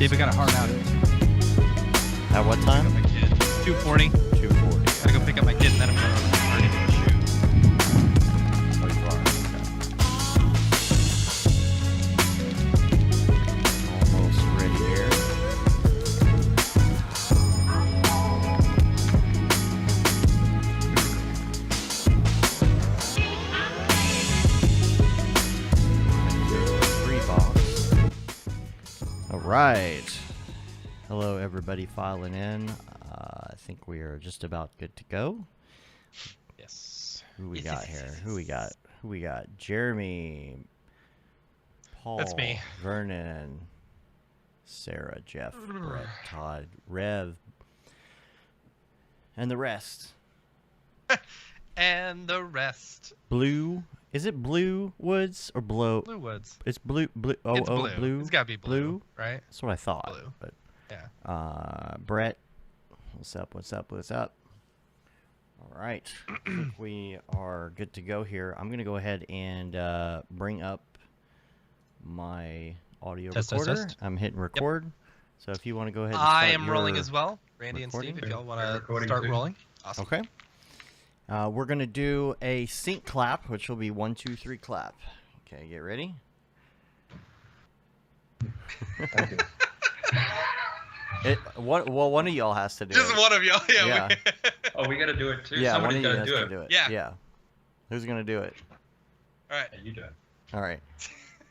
Dave, I got a hard outage. At what time? 2:40. 2:40. Gotta go pick up my kid and then I'm going to party to the shoot. Oh, you are. Okay. Almost ready here. Free box. All right. Hello, everybody filing in. I think we are just about good to go. Yes. Who we got here? Who we got? Jeremy, Paul, That's me. Vernon, Sarah, Jeff, Brett, Todd, Rev, and the rest. And the rest. Blue. Is it Blue Woods or Blow? Blue Woods. It's blue. Oh, It's blue. Blue. It's gotta be blue, right? That's what I thought. Blue. But Yeah. Brett, what's up? All right, I think we are good to go here. I'm gonna go ahead and bring up my audio recorder. Test. I'm hitting record. Yep. So if you want to go ahead and I start am rolling your as well. Randy recording. and Steve, if y'all want to Recording start too. rolling. Awesome. Okay. We're gonna do a sync clap, which will be 1, 2, 3 clap. Okay, get ready. Okay. One of y'all has to do Just it. one of y'all. Yeah. Yeah. Oh, we got to do it too. Yeah, one Somebody's of you got to has do to it. do it. Yeah. Yeah. Who's gonna do it? All right. Yeah, you do it. All right.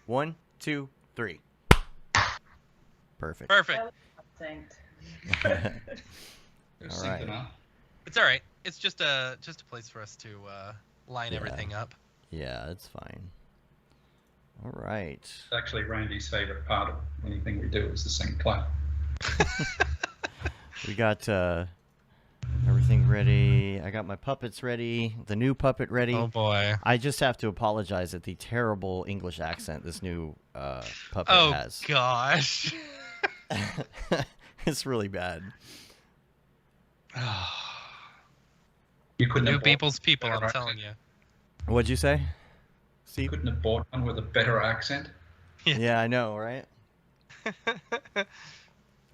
1, 2, 3. Perfect. Perfect. There's All right. something up. It's all right. It's just a place for us to line Yeah. everything up. Yeah, it's fine. All right. It's actually Randy's favorite part of anything we do is the same clap. We got everything ready. I got my puppets ready. The new puppet ready. Oh boy. I just have to apologize at the terrible English accent this new puppet Oh has. gosh. It's really bad. You couldn't New have bought people's people, better I'm telling accent. you. What'd you say? You Steve? couldn't have bought one with a better accent. Yeah, I know, right?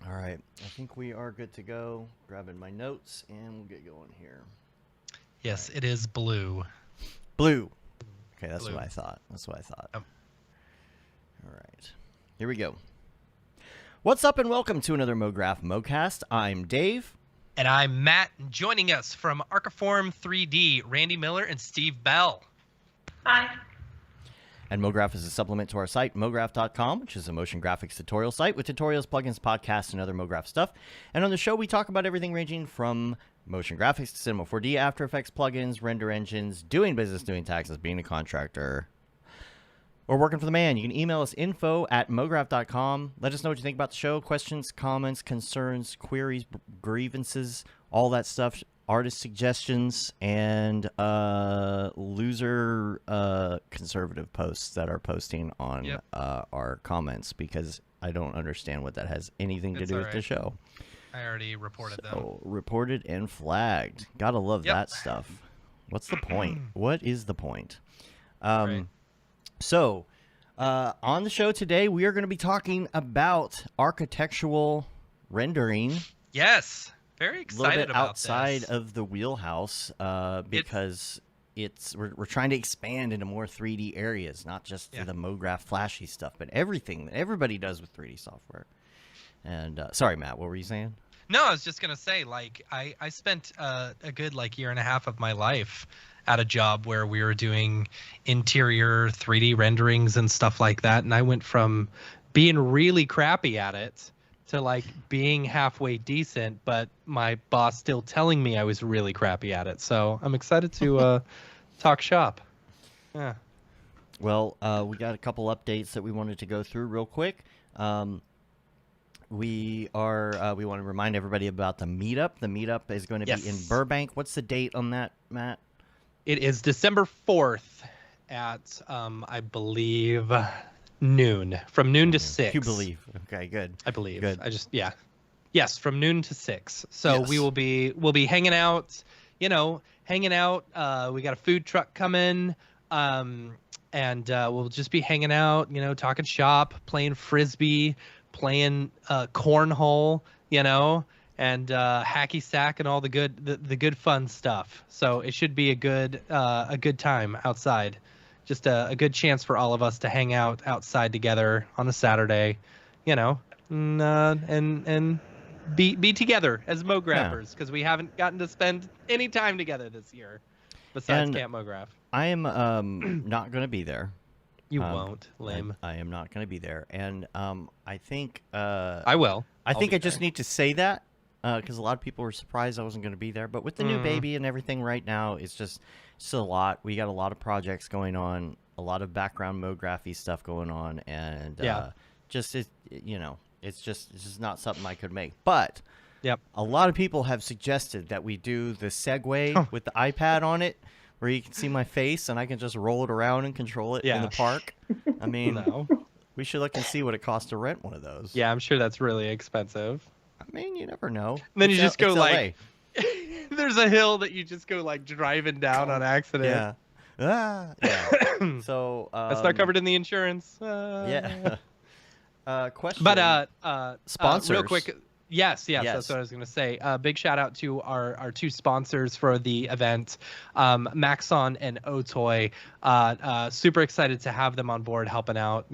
All right. I think we are good to go. Grabbing my notes, and we'll get going here. Yes, it is blue. Blue. Okay, that's Blue. what I thought. Yep. All right. Here we go. What's up, and welcome to another Mograph Mocast. I'm Dave. And I'm Matt, and joining us from Archiform 3D, Randy Miller and Steve Bell. Hi. And Mograph is a supplement to our site, mograph.com, which is a motion graphics tutorial site with tutorials, plugins, podcasts, and other Mograph stuff. And on the show, we talk about everything ranging from motion graphics to Cinema 4D, After Effects, plugins, render engines, doing business, doing taxes, being a contractor, or working for the man. You can email us info@mograph.com. Let us know what you think about the show. Questions, comments, concerns, queries, grievances, all that stuff. Artist suggestions, and loser conservative posts that are posting on Yep. our comments, because I don't understand what that has anything to It's do all with the right. show. I already reported them. So, reported and flagged. Gotta love Yep. that stuff. What's the point? What is the point? Right. So, on the show today, we are going to be talking about architectural rendering. Yes. Very A excited little bit about outside this. of the wheelhouse, because we're trying to expand into more 3D areas, not just Yeah. the Mograph flashy stuff, but everything that everybody does with 3D software. And sorry, Matt, what were you saying? No, I was just going to say, like, I spent a good, like, year and a half of my life at a job where we were doing interior 3D renderings and stuff like that. And I went from being really crappy at it to, like, being halfway decent, but my boss still telling me I was really crappy at it. So I'm excited to talk shop. Yeah. Well, we got a couple updates that we wanted to go through real quick. We want to remind everybody about the meetup. The meetup is going to be in Yes. Burbank. What's the date on that, Matt? It is December 4th at, I believe, noon. From noon to 6. You believe? Okay, good. I believe. Good. Yes, from noon to 6. So Yes. we'll be hanging out, hanging out. We got a food truck coming. And we'll just be hanging out, talking shop, playing Frisbee, playing cornhole, and hacky sack and all the good fun stuff. So it should be a good time outside. Just a good chance for all of us to hang out outside together on a Saturday, and be together as Mographers, because we haven't gotten to spend any time together this year besides Camp Mograph. I am not going to be there. You won't, Lim. I am not going to be there, and I think I will. I think I just need to say that because a lot of people were surprised I wasn't going to be there. But with the new baby and everything right now, it's just a lot. We got a lot of projects going on, a lot of background Mography stuff going on, and it's just not something I could make. But a lot of people have suggested that we do the Segway with the iPad on it, where you can see my face and I can just roll it around and control it in the park. I mean, we should look and see what it costs to rent one of those. Yeah, I'm sure that's really expensive. I mean, you never know. And then you just go like, there's a hill that you just go like driving down on accident. Yeah. So that's not covered in the insurance. Question. But sponsors. Real quick. Yes, that's what I was going to say. Big shout out to our two sponsors for the event, Maxon and Otoy. Super excited to have them on board, helping out,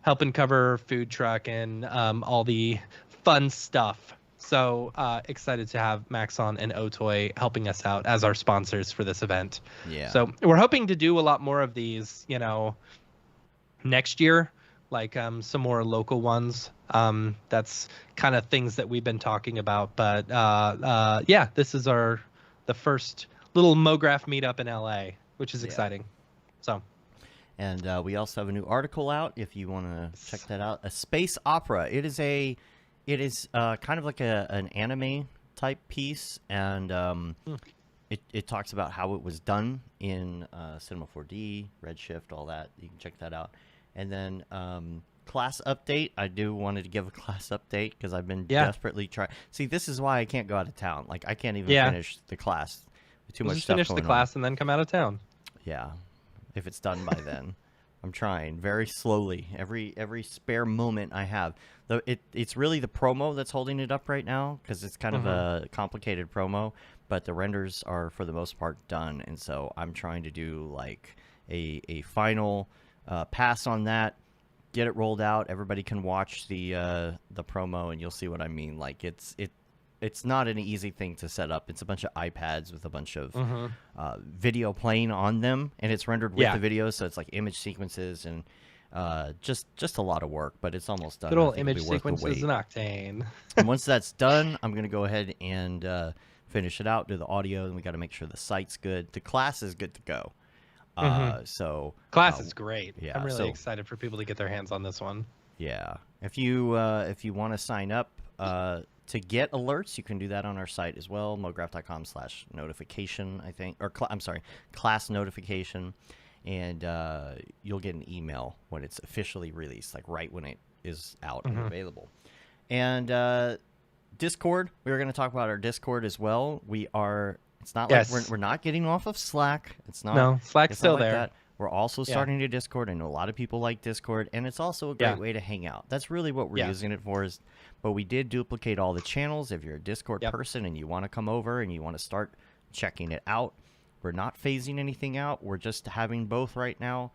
helping cover food truck and all the fun stuff. So excited to have Maxon and Otoy helping us out as our sponsors for this event. Yeah. So we're hoping to do a lot more of these, next year. Like some more local ones. That's kind of things that we've been talking about. But this is the first little Mograph meetup in LA, which is exciting. So, and we also have a new article out if you want to check that out. A space opera. It is kind of like an anime type piece, and it talks about how it was done in Cinema 4D, Redshift, all that. You can check that out. And then class update. I do wanted to give a class update because I've been desperately trying. See, this is why I can't go out of town. Like, I can't even finish the class. Too much stuff going on. Finish the class and then come out of town. Yeah, if it's done by then. I'm trying very slowly. Every spare moment I have. Though it's really the promo that's holding it up right now because it's kind of a complicated promo. But the renders are for the most part done, and so I'm trying to do like a final. Pass on that, get it rolled out. Everybody can watch the promo, and you'll see what I mean. Like it's not an easy thing to set up. It's a bunch of iPads with a bunch of video playing on them, and it's rendered with the video, so it's like image sequences and just a lot of work. But it's almost done. Good old image sequences in Octane. And once that's done, I'm gonna go ahead and finish it out, do the audio, and we got to make sure the site's good. The class is good to go. So class is great. Yeah, I'm really excited for people to get their hands on this one. Yeah, if you want to sign up to get alerts, you can do that on our site as well, mograph.com/notification, I think, or class notification, and you'll get an email when it's officially released, like right when it is out and available. And Discord, we were going to talk about our Discord as well. It's not like we're not getting off of Slack. It's not. No, Slack's still like there. That. We're also starting to Discord. I know a lot of people like Discord, and it's also a great way to hang out. That's really what we're using it for. But we did duplicate all the channels. If you're a Discord person and you want to come over and you want to start checking it out, we're not phasing anything out. We're just having both right now.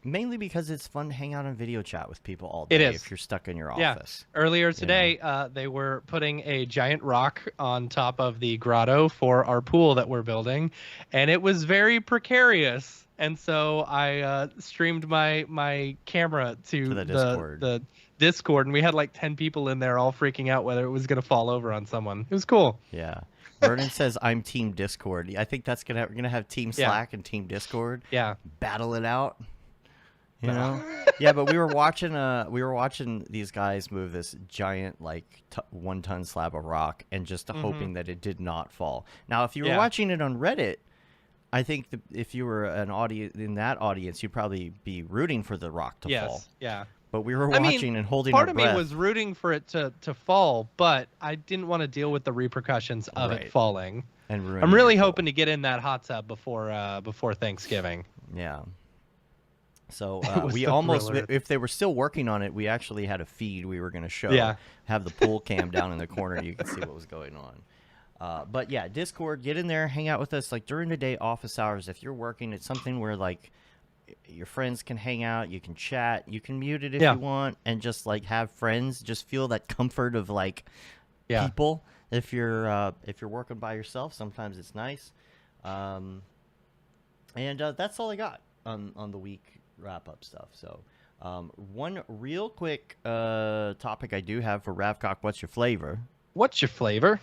Mainly because it's fun to hang out and video chat with people all day if you're stuck in your office. Earlier today, they were putting a giant rock on top of the grotto for our pool that we're building, and it was very precarious. And so I streamed my camera to the Discord, and we had like 10 people in there all freaking out whether it was going to fall over on someone. It was cool. Yeah. Vernon says, I'm Team Discord. I think we're going to have Team Slack and Team Discord. Yeah. Battle it out. You know? Yeah, but we were watching these guys move this giant, like, 1-ton slab of rock and just hoping that it did not fall. Now, if you were watching it on Reddit, I think if you were an audience in that audience, you'd probably be rooting for the rock to fall. Yeah. But we were watching and holding our breath. Part of me was rooting for it to fall, but I didn't want to deal with the repercussions of it falling. And I'm really hoping to get in that hot tub before Thanksgiving. Yeah. So It was we the almost, thriller. if they were still working on it, we actually had a feed we were going to show. Yeah. Have the pool cam down in the corner. You can see what was going on. But yeah, Discord, get in there, hang out with us. Like during the day, office hours, if you're working, it's something where like your friends can hang out, you can chat, you can mute it if you want, and just like have friends. Just feel that comfort of like people. If you're working by yourself, sometimes it's nice. And that's all I got on the week wrap up stuff. So one real quick topic I do have for Ravcock. What's your flavor? What's your flavor?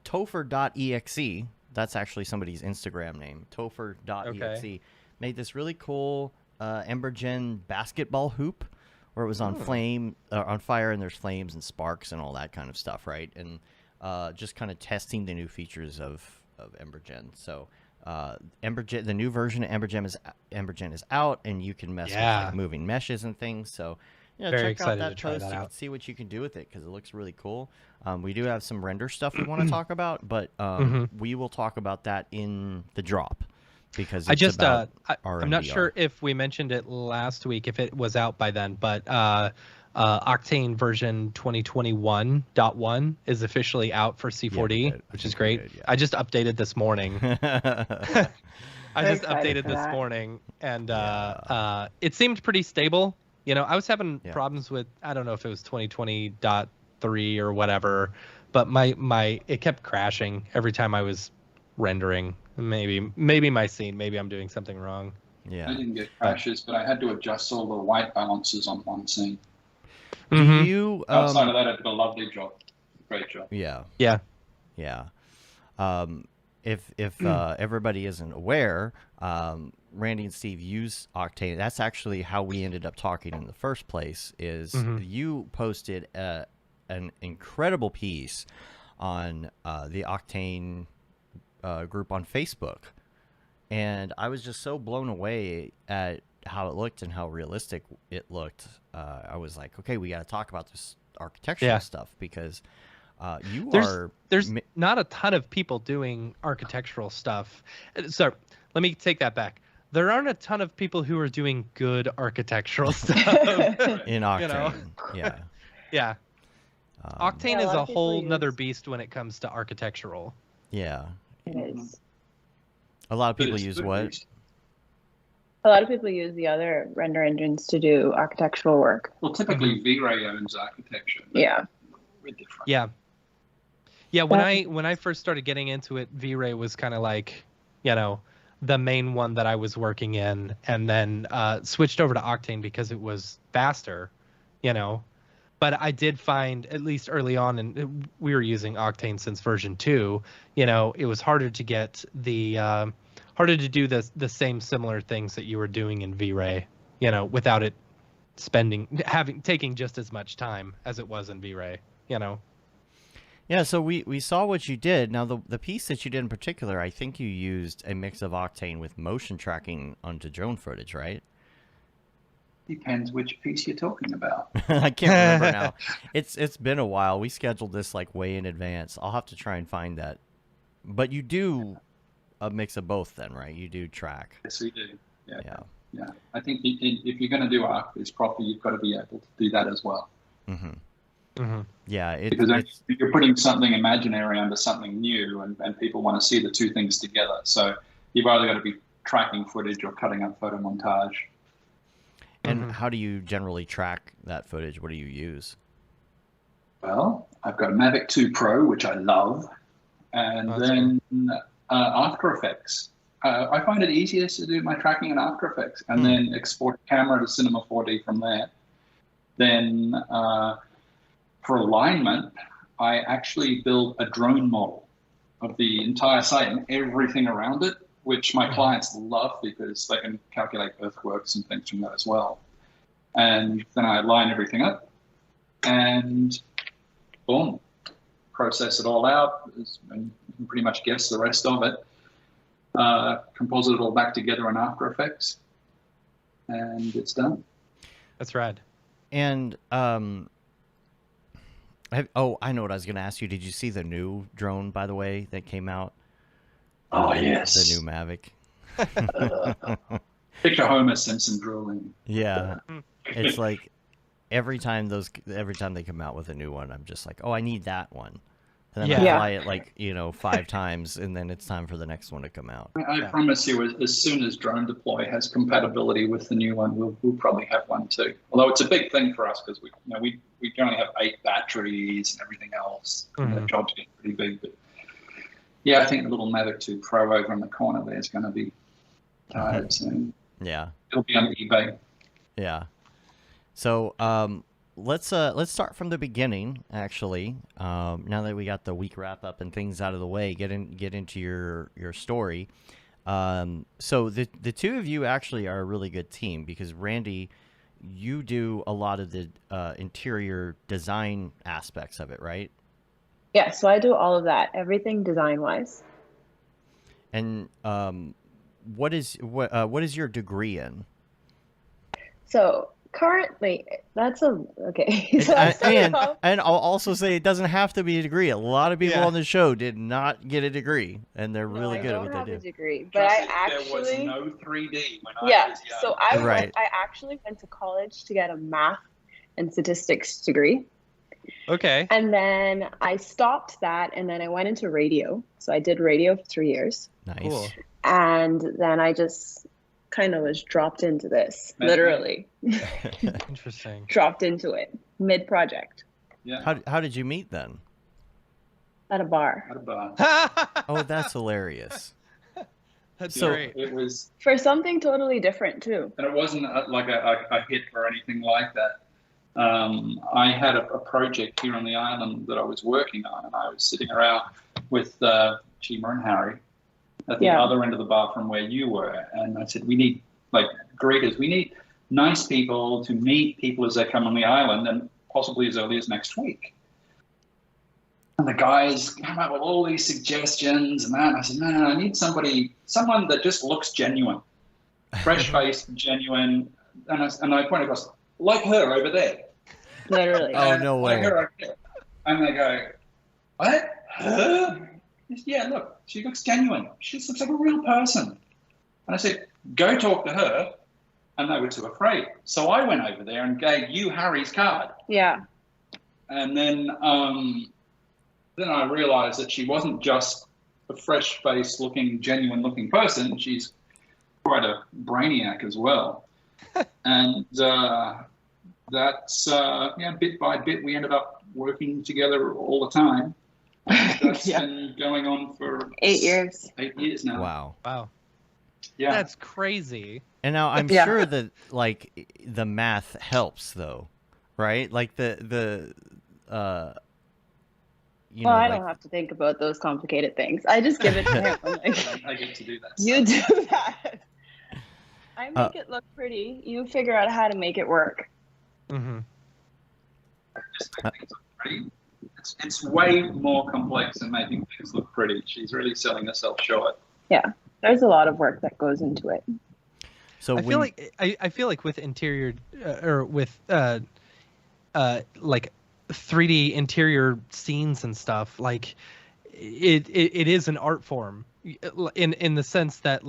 Topher.exe. That's actually somebody's Instagram name. Topher.exe. Okay. Made this really cool Embergen basketball hoop where it was on on fire, and there's flames and sparks and all that kind of stuff, right? And just kind of testing the new features of Embergen. So Embergen, the new version of Embergen is out, and you can mess with like moving meshes and things. So Very check out excited that to try post. that You out. can see what you can do with it because it looks really cool. We do have some render stuff we want to talk about, but we will talk about that in the drop because it's I just about I'm not RNDR. sure if we mentioned it last week, if it was out by then, but Octane version 2021.1 is officially out for C4D, which is great. I just updated this morning. I just updated this morning, and it seemed pretty stable. You know, I was having problems with, I don't know if it was 2020.3 or whatever, but it kept crashing every time I was rendering. Maybe my scene, maybe I'm doing something wrong. Yeah. I didn't get crashes, but I had to adjust all the white balances on one scene. Do you Outside of that, I did a lovely job. Great job. Yeah. Yeah. Yeah. If everybody isn't aware, Randy and Steve use Octane. That's actually how we ended up talking in the first place. Is you posted an incredible piece on the Octane group on Facebook, and I was just so blown away at how it looked and how realistic it looked. I was like, okay, we got to talk about this architectural stuff because there's not a ton of people doing architectural stuff. So let me take that back. There aren't a ton of people who are doing good architectural stuff in Octane. You know? Yeah. Octane is a whole nother beast when it comes to architectural. Yeah. It is. A lot of people use what? A lot of people use the other render engines to do architectural work. Well, typically V-Ray owns architecture. Yeah. We're different. Yeah. When I first started getting into it, V-Ray was kind of like, the main one that I was working in, and then switched over to Octane because it was faster, But I did find, at least early on, and we were using Octane since version 2, it was harder to get harder to do the same similar things that you were doing in V-Ray, without it taking just as much time as it was in V-Ray, Yeah, so we saw what you did. Now, the piece that you did in particular, I think you used a mix of Octane with motion tracking onto drone footage, right? Depends which piece you're talking about. I can't remember now. It's been a while. We scheduled this like way in advance. I'll have to try and find that. But you do a mix of both then, right? You do track. Yes, we do. Yeah. I think if you're going to do archviz properly, you've got to be able to do that as well. Yeah, because if you're putting something imaginary under something new, and people want to see the two things together. So you've either got to be tracking footage or cutting up photo montage. And how do you generally track that footage? What do you use? Well, I've got a Mavic 2 Pro, which I love, and then After Effects. I find it easiest to do my tracking in After Effects, and then export camera to Cinema 4D from there. Then for alignment, I actually build a drone model of the entire site and everything around it, which my clients love because they can calculate earthworks and things from that as well. And then I line everything up and boom, process it all out, and you can pretty much guess the rest of it. Composite it all back together in After Effects, and it's done. That's rad. And I know what I was going to ask you. Did you see the new drone, by the way, that came out? Oh, yes. The new Mavic. Picture Homer Simpson drooling. Yeah, it's like every time they come out with a new one, I'm just like, oh, I need that one. And then I Yeah. fly it like 5 times, and then it's time for the next one to come out. I promise you, as soon as Drone Deploy has compatibility with the new one, we'll probably have one too. Although it's a big thing for us because we only have 8 batteries and everything else. And the job's getting pretty big. But yeah, I think the little Mavic 2 Pro over in the corner there is going to be tired soon. Yeah. It'll be on eBay. Yeah. So let's start from the beginning. Actually, now that we got the week wrap up and things out of the way, get into your story. So the two of you actually are a really good team because Randy, you do a lot of the interior design aspects of it, right? Yeah, so I do all of that, everything design-wise. And what is your degree in? So currently, okay. So and I'll also say it doesn't have to be a degree. A lot of people on the show did not get a degree, and they're really good at what they do. I don't have a degree, but I actually there was no 3D when I was young. So I actually went to college to get a math and statistics degree. Okay. And then I stopped that, and then I went into radio. So I did radio for 3 years. Nice. Cool. And then I just kind of was dropped into this, literally. Interesting. Dropped into it mid-project. Yeah. How did you meet then? At a bar. At a bar. Oh, that's hilarious. That's So- great. It was, For something totally different, too. and it wasn't like a hit or anything like that. I had a project here on the island that I was working on, and I was sitting around with Chima and Harry at the other end of the bar from where you were, and I said, we need greeters. We need nice people to meet people as they come on the island, and possibly as early as next week. And the guys come up with all these suggestions, and I said, no, I need someone that just looks genuine, fresh-faced, genuine, and I pointed across, like her over there. Literally. Oh, no way. Like her over there. And they go, what? Her? Yeah, look, she looks genuine. She just looks like a real person. And I said, go talk to her. And they were too afraid. So I went over there and gave you Harry's card. Yeah. And then I realized that she wasn't just a fresh-faced looking, genuine-looking person. She's quite a brainiac as well. And that's, bit by bit, we ended up working together all the time. That's been going on for 8 years. 8 years now. Wow. Yeah. That's crazy. And now I'm sure that the math helps though, right? Like the I don't have to think about those complicated things. I just give it to him. I'm like, I get to do that. you do that. I make it look pretty. You figure out how to make it work. Mm-hmm. Just make things look pretty. It's way more complex than making things look pretty. She's really selling herself short. Yeah. There's a lot of work that goes into it. So I feel like with interior or with like 3D interior scenes and stuff, like it is an art form in the sense that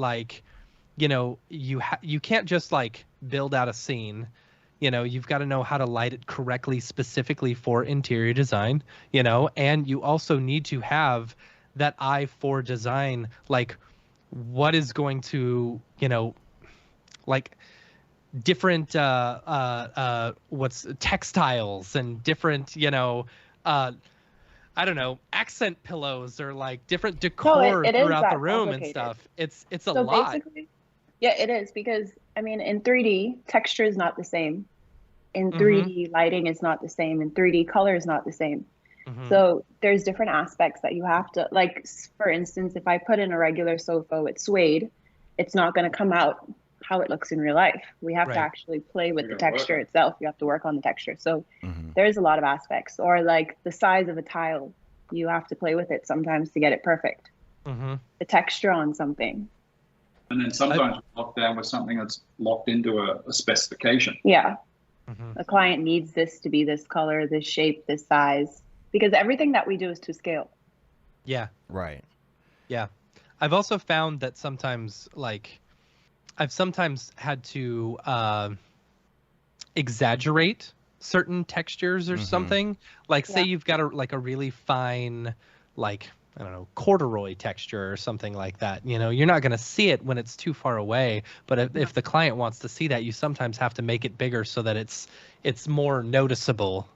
you can't just build out a scene. You've got to know how to light it correctly, specifically for interior design, and you also need to have that eye for design, what is going to, different what's textiles and different, I don't know, accent pillows or different decor throughout the room and stuff. It's a lot. Basically, yeah, it is, because in 3D, texture is not the same. In 3D, lighting is not the same. In 3D, color is not the same. So there's different aspects that you have to, for instance, if I put in a regular sofa with suede, it's not going to come out how it looks in real life. We have to actually play with the texture itself. You have to work on the texture. So there's a lot of aspects. Or the size of a tile, you have to play with it sometimes to get it perfect. The texture on something. And then sometimes we're locked down with something that's locked into a specification. Yeah. A client needs this to be this color, this shape, this size, because everything that we do is to scale. Yeah. Right. Yeah. I've also found that sometimes I've sometimes had to exaggerate certain textures or something. Like say you've got a really fine, like, I don't know, corduroy texture or something like that. You know, you're not going to see it when it's too far away, but if the client wants to see that, you sometimes have to make it bigger so that it's more noticeable.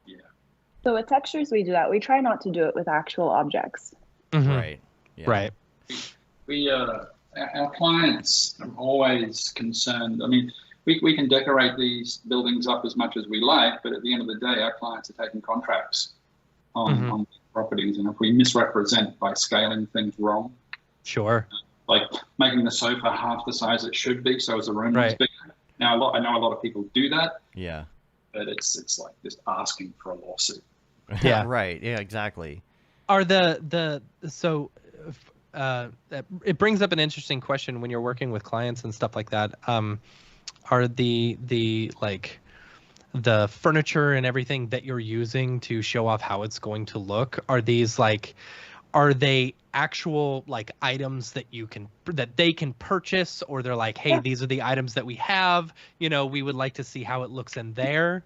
Yeah. So with textures, we do that. We try not to do it with actual objects. Right. Yeah. Right. We our clients are always concerned. I mean, we can decorate these buildings up as much as we like, but at the end of the day, our clients are taking contracts on properties, and if we misrepresent by scaling things wrong, Sure. like making the sofa half the size it should be, so as a room is bigger. Now, I know a lot of people do that. Yeah. But it's like just asking for a lawsuit. Yeah. Right. Yeah. Exactly. Are it brings up an interesting question when you're working with clients and stuff like that. Are the like the furniture and everything that you're using to show off how it's going to look, are they actual like items that they can purchase, or they're like, hey, these are the items that we have, you know, we would like to see how it looks in there?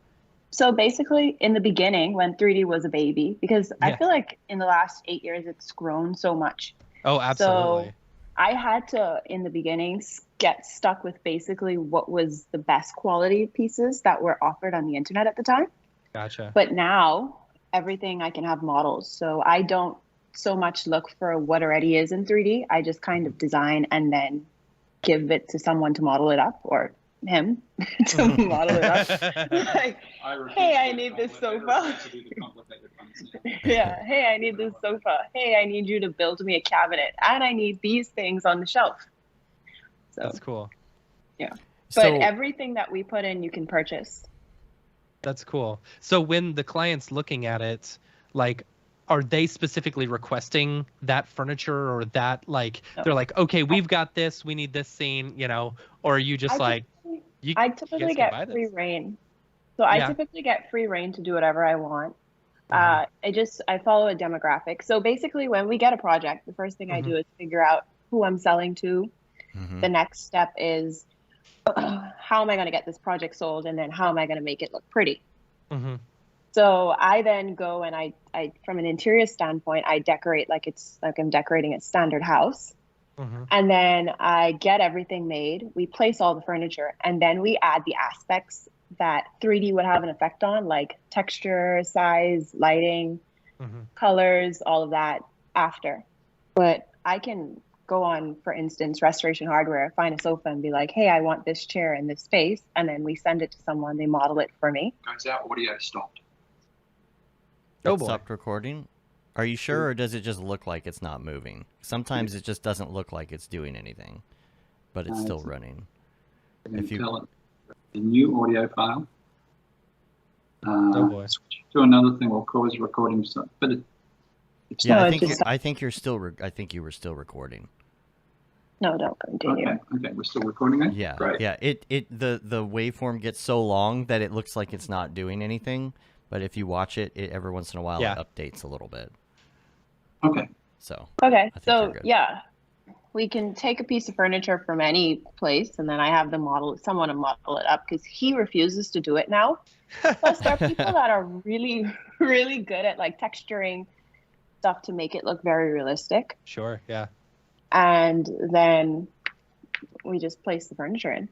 So basically, in the beginning, when 3D was a baby, because I feel like in the last 8 years, it's grown so much. Oh, absolutely. So I had to, in the beginning, get stuck with basically what was the best quality pieces that were offered on the internet at the time. Gotcha. But now, everything I can have models. So I don't so much look for what already is in 3D. I just kind of design and then give it to someone to model it up, or him to model it up. Like, hey, I need this sofa. Yeah, hey, I need this sofa. Hey, I need you to build me a cabinet, and I need these things on the shelf. So that's cool. Yeah, but everything that we put in, you can purchase. That's cool. So when the client's looking at it, like, are they specifically requesting that furniture, or that, like, they're like, okay, we've got this, we need this scene, you know, or are you just I typically get free reign. So I typically get free reign to do whatever I want. I follow a demographic. So basically, when we get a project, the first thing I do is figure out who I'm selling to. The next step is how am I going to get this project sold, and then how am I going to make it look pretty? So I then go and I from an interior standpoint, I decorate like it's like I'm decorating a standard house. And then I get everything made. We place all the furniture, and then we add the aspects that 3D would have an effect on, like texture, size, lighting, colors, all of that after. But I can go on, for instance, Restoration Hardware, find a sofa and be like, hey, I want this chair in this space. And then we send it to someone, they model it for me. Guys, our audio stopped. Oh boy. Stopped recording? Are you sure, or does it just look like it's not moving? Sometimes it just doesn't look like it's doing anything, but it's still running. If you tell it the new audio file, oh boy. Switch to another thing will cause recording stuff, but it's yeah, I think you're still. I think you were still recording. No, don't continue. Okay, we're still recording it. Yeah, great. Yeah. The waveform gets so long that it looks like it's not doing anything. But if you watch it, every once in a while it updates a little bit. Okay. So. Okay. So yeah, we can take a piece of furniture from any place, and then I have someone to model it up, because he refuses to do it now. Plus, there are people that are really, really good at like texturing stuff to make it look very realistic. Sure. Yeah. And then we just place the furniture in.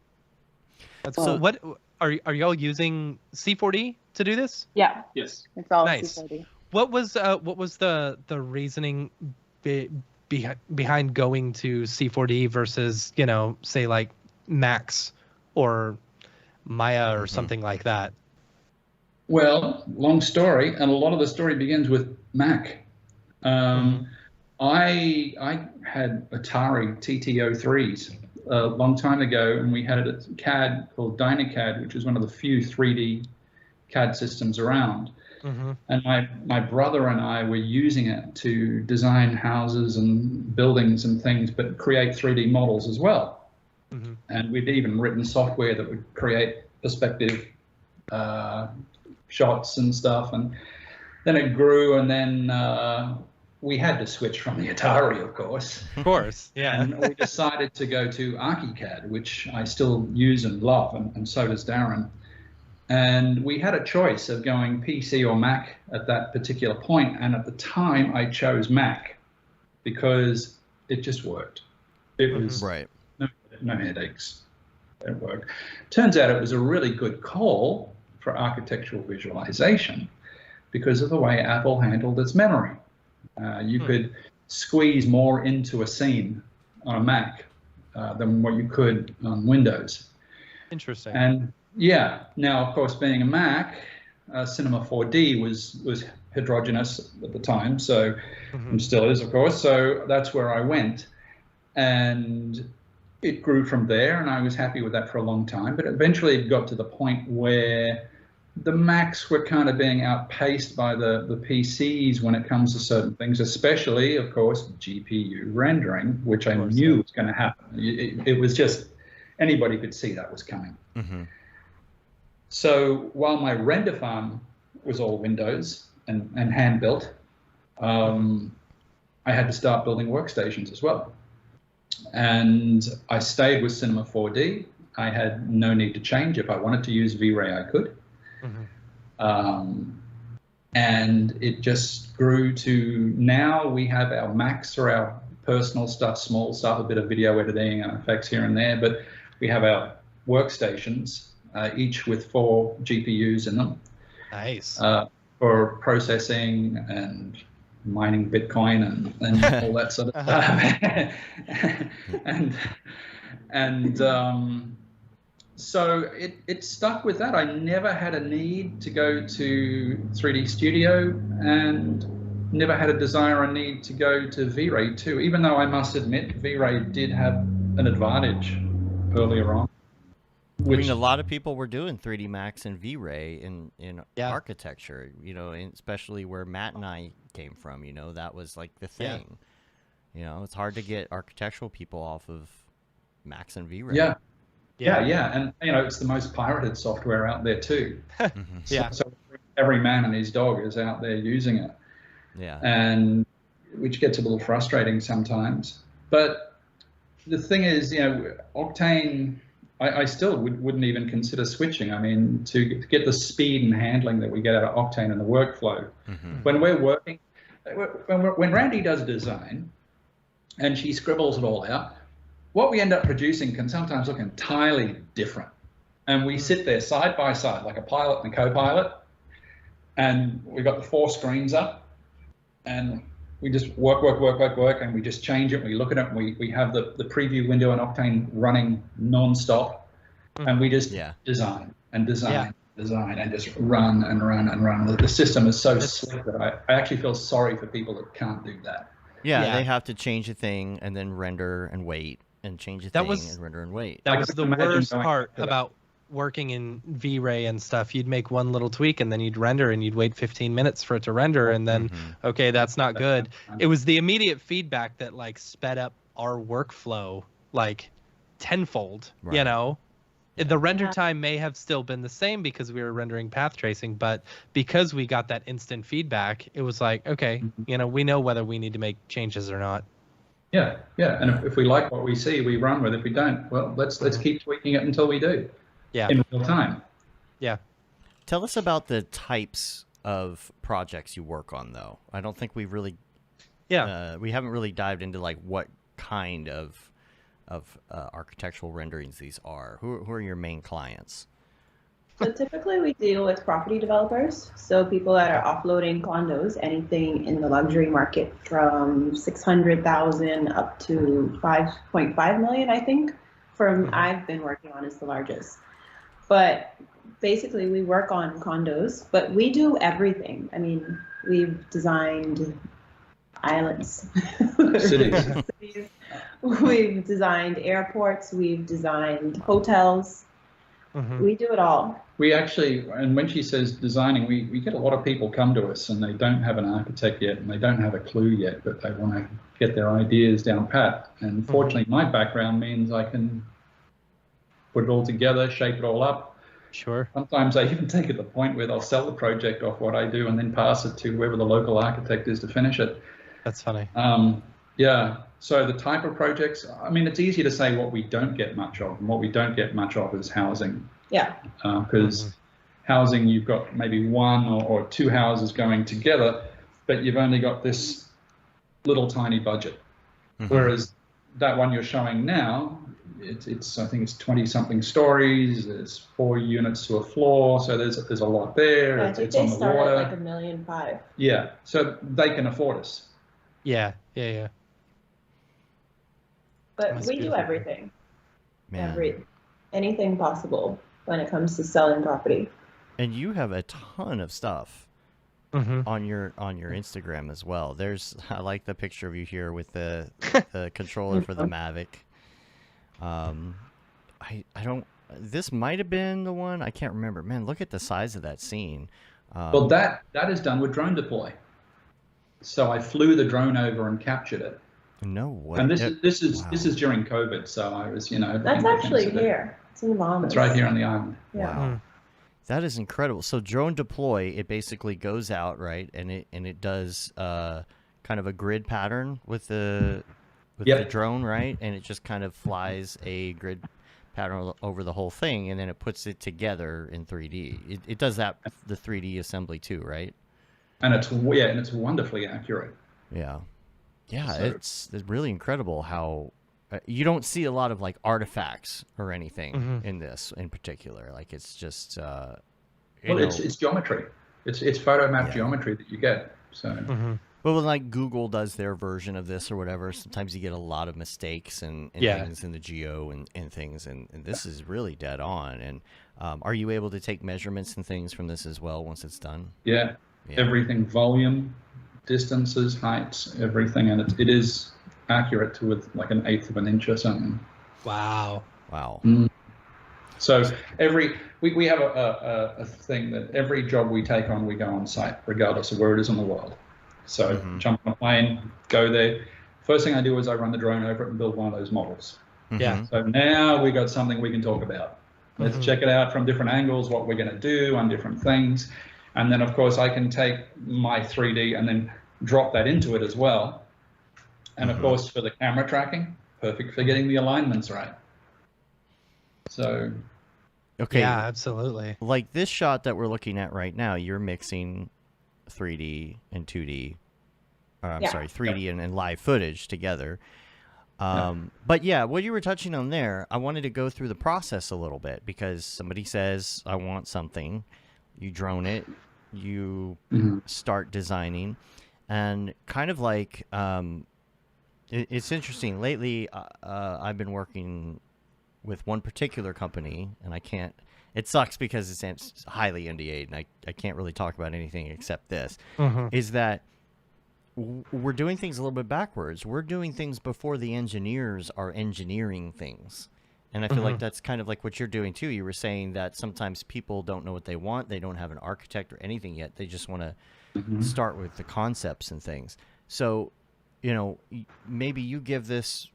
That's so. What are y'all using C4D to do this? Yeah. Yes. It's all nice. C4D. What was the reasoning behind going to C4D versus, you know, say like Max or Maya or something like that? Well, long story, and a lot of the story begins with Mac. I had Atari TT-03s a long time ago, and we had a CAD called Dynacad, which is one of the few 3D CAD systems around. And my brother and I were using it to design houses and buildings and things, but create 3D models as well. And we'd even written software that would create perspective shots and stuff. And then it grew, and then we had to switch from the Atari, of course. Of course, yeah. And we decided to go to Archicad, which I still use and love, and so does Darren. And we had a choice of going PC or Mac at that particular point. And at the time, I chose Mac because it just worked. It was right. No headaches. It worked. Turns out it was a really good call for architectural visualization because of the way Apple handled its memory. You could squeeze more into a scene on a Mac than what you could on Windows. Interesting. And yeah, now of course, being a Mac, Cinema 4D was heterogeneous at the time, so and still is, of course. So that's where I went, and it grew from there, and I was happy with that for a long time. But eventually, it got to the point where the Macs were kind of being outpaced by the PCs when it comes to certain things, especially, of course, GPU rendering, which I knew was going to happen. It was just, anybody could see that was coming. So while my render farm was all Windows and hand-built, I had to start building workstations as well. And I stayed with Cinema 4D. I had no need to change. If I wanted to use V-Ray, I could. And it just grew to now we have our Macs for our personal stuff, small stuff, a bit of video editing and effects here and there, but we have our workstations, each with 4 GPUs in them. Nice. For processing and mining Bitcoin and all that sort of stuff. So it stuck with that. I never had a need to go to 3D Studio and never had a desire or need to go to V-Ray too, even though I must admit V-Ray did have an advantage earlier on. I mean, a lot of people were doing 3D Max and V-Ray in architecture, you know, especially where Matt and I came from, you know, that was like the thing. You know, it's hard to get architectural people off of Max and V-Ray. Yeah, and you know, it's the most pirated software out there too. So every man and his dog is out there using it. And which gets a little frustrating sometimes. But the thing is, you know, Octane, I still wouldn't even consider switching. I mean, to get the speed and handling that we get out of Octane and the workflow. When we're working, when Randy does a design and she scribbles it all out, what we end up producing can sometimes look entirely different. And we sit there side by side, like a pilot and a co-pilot, and we've got the 4 screens up, and we just work, and we just change it, we look at it, and we have the preview window in Octane running non-stop, and we just design and just run and run and run. The system is so slick that I actually feel sorry for people that can't do that. They have to change a thing and then render and wait. And change a thing and render and wait. That was the worst part about working in V-Ray and stuff. You'd make one little tweak and then you'd render and you'd wait 15 minutes for it to render and then, okay, that's not good. It was the immediate feedback that like sped up our workflow like tenfold, you know? The render time may have still been the same because we were rendering path tracing, but because we got that instant feedback, it was like, okay, you know, we know whether we need to make changes or not. Yeah, and if we like what we see, we run with it. If we don't, well, let's keep tweaking it until we do. In real time. Tell us about the types of projects you work on, though. I don't think we've really, we haven't really dived into like what kind of architectural renderings these are. Who are your main clients? So typically we deal with property developers, so people that are offloading condos, anything in the luxury market from 600,000 up to 5.5 million, I think, I've been working on is the largest. But basically we work on condos, but we do everything. I mean, we've designed islands, cities. We've designed airports, we've designed hotels. We do it all. We actually, and when she says designing, we get a lot of people come to us and they don't have an architect yet and they don't have a clue yet, but they want to get their ideas down pat. And fortunately, my background means I can put it all together, shape it all up. Sure. Sometimes I even take it to the point where they'll sell the project off what I do and then pass it to whoever the local architect is to finish it. That's funny. Yeah. So the type of projects, I mean, it's easy to say what we don't get much of, and what we don't get much of is housing. Yeah. Because housing, you've got maybe one or two houses going together, but you've only got this little tiny budget. Whereas that one you're showing now, it's I think it's 20-something stories. There's 4 units to a floor, so there's a lot there. Yeah, I think it's they on the start water. at like $1.5 million. Yeah, so they can afford us. Yeah. But That's we do beautiful. everything. Man. Anything possible when it comes to selling property. And you have a ton of stuff on your Instagram as well. I like the picture of you here with the controller for the Mavic. I don't. This might have been the one. I can't remember. Man, look at the size of that scene. Well, that is done with drone deploy. So I flew the drone over and captured it. No way. And this is during COVID, so I was That's actually here. It's in the Bahamas. It's right here on the island. Yeah. Wow. That is incredible. So drone deploy, it basically goes out, right, and it does kind of a grid pattern with the drone, right, and it just kind of flies a grid pattern over the whole thing, and then it puts it together in 3D. It does that the 3D assembly too, right? And it's wonderfully accurate. Yeah, So- it's really incredible how you don't see a lot of like artifacts or anything in this in particular. Like it's just it's geometry. It's photo map geometry that you get. So Well, when like Google does their version of this or whatever, sometimes you get a lot of mistakes and things in the geo and things, and this is really dead on. And are you able to take measurements and things from this as well once it's done? yeah, everything, volume, distances, heights, everything, and it is accurate to with like 1/8 of an inch or something. Wow. So we have a thing that every job we take on, we go on site, regardless of where it is in the world. So jump on a plane, go there. First thing I do is I run the drone over it and build one of those models. Yeah. So now we got something we can talk about. Let's check it out from different angles, what we're going to do on different things. And then, of course, I can take my 3D and then drop that into it as well. And, of course, for the camera tracking, perfect for getting the alignments right. So... Okay. Yeah, absolutely. Like this shot that we're looking at right now, you're mixing 3D and 2D. Sorry, 3D and live footage together. But yeah, what you were touching on there, I wanted to go through the process a little bit because somebody says, I want something. You drone it, you start designing, and kind of like it's interesting. Lately, I've been working with one particular company, and I can't. It sucks because it's highly NDA'd, and I can't really talk about anything except this. Is that we're doing things a little bit backwards. We're doing things before the engineers are engineering things. And I feel like that's kind of like what you're doing too. You were saying that sometimes people don't know what they want. They don't have an architect or anything yet. They just want to start with the concepts and things. So, maybe you give this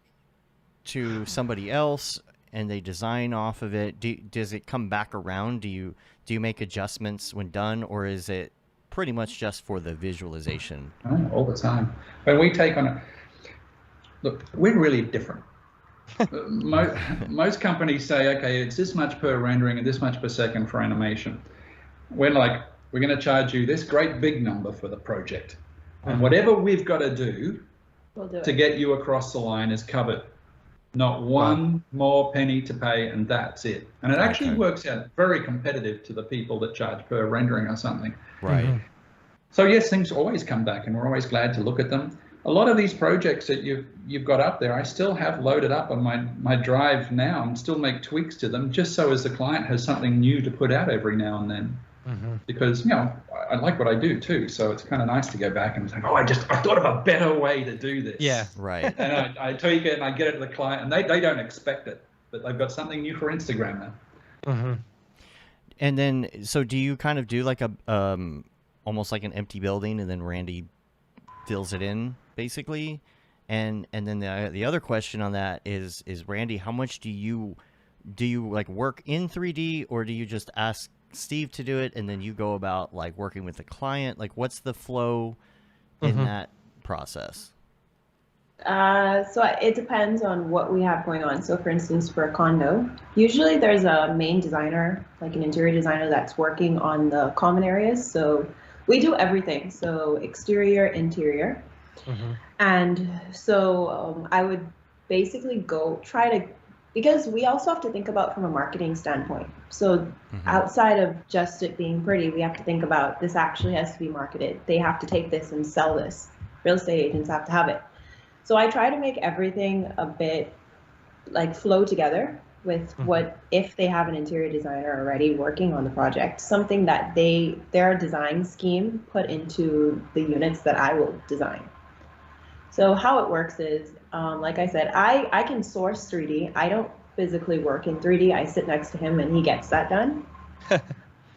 to somebody else and they design off of it. Does it come back around? Do you make adjustments when done, or is it pretty much just for the visualization? All the time. When we take on it, look, we're really different. Most companies say, okay, it's this much per rendering and this much per second for animation. We're like, we're going to charge you this great big number for the project. And whatever we've got to do to get you across the line is covered. Not one more penny to pay, and that's it. And it actually works out very competitive to the people that charge per rendering or something. Right. So yes, things always come back, and we're always glad to look at them. A lot of these projects that you've got up there, I still have loaded up on my drive now and still make tweaks to them, just so as the client has something new to put out every now and then. Because I like what I do too, so it's kind of nice to go back and think, I thought of a better way to do this. Yeah. Right. And I tweak it and I get it to the client, and they don't expect it, but they've got something new for Instagram now. And then, so do you kind of do like a almost like an empty building, and then Randy fills it in basically? And then the other question on that is Randy, how much do you like work in 3D, or do you just ask Steve to do it and then you go about like working with the client? Like, what's the flow in that process? So it depends on what we have going on. So for instance, for a condo, usually there's a main designer, like an interior designer that's working on the common areas. So we do everything. So exterior, interior. And so I would basically because we also have to think about from a marketing standpoint. So outside of just it being pretty, we have to think about this actually has to be marketed. They have to take this and sell this. Real estate agents have to have it. So I try to make everything a bit like flow together with what, if they have an interior designer already working on the project, something that their design scheme put into the units that I will design. So how it works is, like I said, I can source 3D. I don't physically work in 3D. I sit next to him and he gets that done.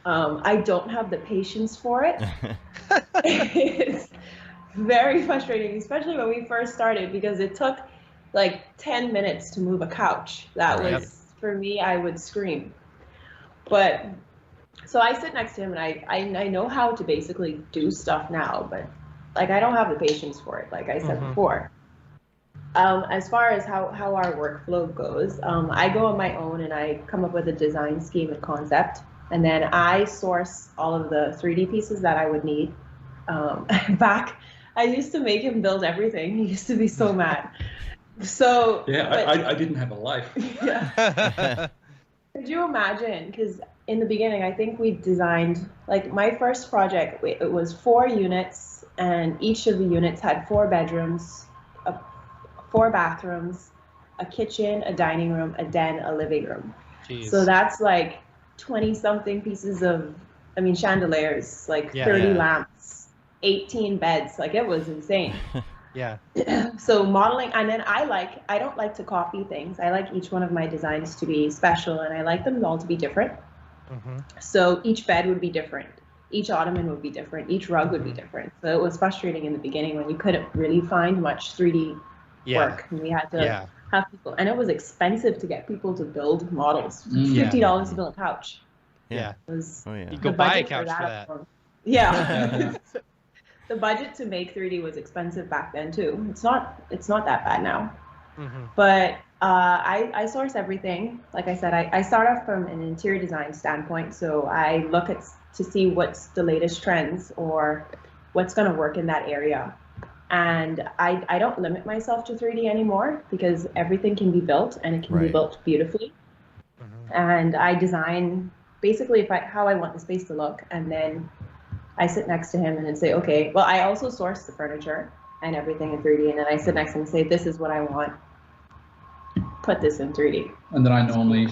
I don't have the patience for it. It's very frustrating, especially when we first started, because it took like 10 minutes to move a couch. That was, for me, I would scream. But so I sit next to him and I know how to basically do stuff now, but like I don't have the patience for it, like I said before. As far as how our workflow goes, I go on my own and I come up with a design scheme and concept, and then I source all of the 3D pieces that I would need. I used to make him build everything. He used to be so mad. So yeah, I didn't have a life. Yeah. Could you imagine? Because in the beginning, I think we designed, like my first project, it was 4 units, and each of the units had 4 bedrooms, 4 bathrooms, a kitchen, a dining room, a den, a living room. Jeez. So that's like 20-something pieces of, chandeliers, like 30 lamps, 18 beds. Like it was insane. Yeah. So modeling, and then I don't like to copy things. I like each one of my designs to be special, and I like them all to be different. So each bed would be different. Each ottoman would be different. Each rug would be different. So it was frustrating in the beginning when you couldn't really find much 3D work. And we had to have people, and it was expensive to get people to build models. $50 to build a couch. Yeah. It was, you go buy a couch for that. Yeah. The budget to make 3D was expensive back then too. It's not that bad now. But I source everything. Like I said, I start off from an interior design standpoint. So I look to see what's the latest trends or what's going to work in that area. And I don't limit myself to 3D anymore, because everything can be built, and it can be built beautifully. And I design basically how I want the space to look, and then I sit next to him and then say, okay, well, I also source the furniture and everything in 3D, and then I sit next to him and say, this is what I want. Put this in 3D. And then I normally,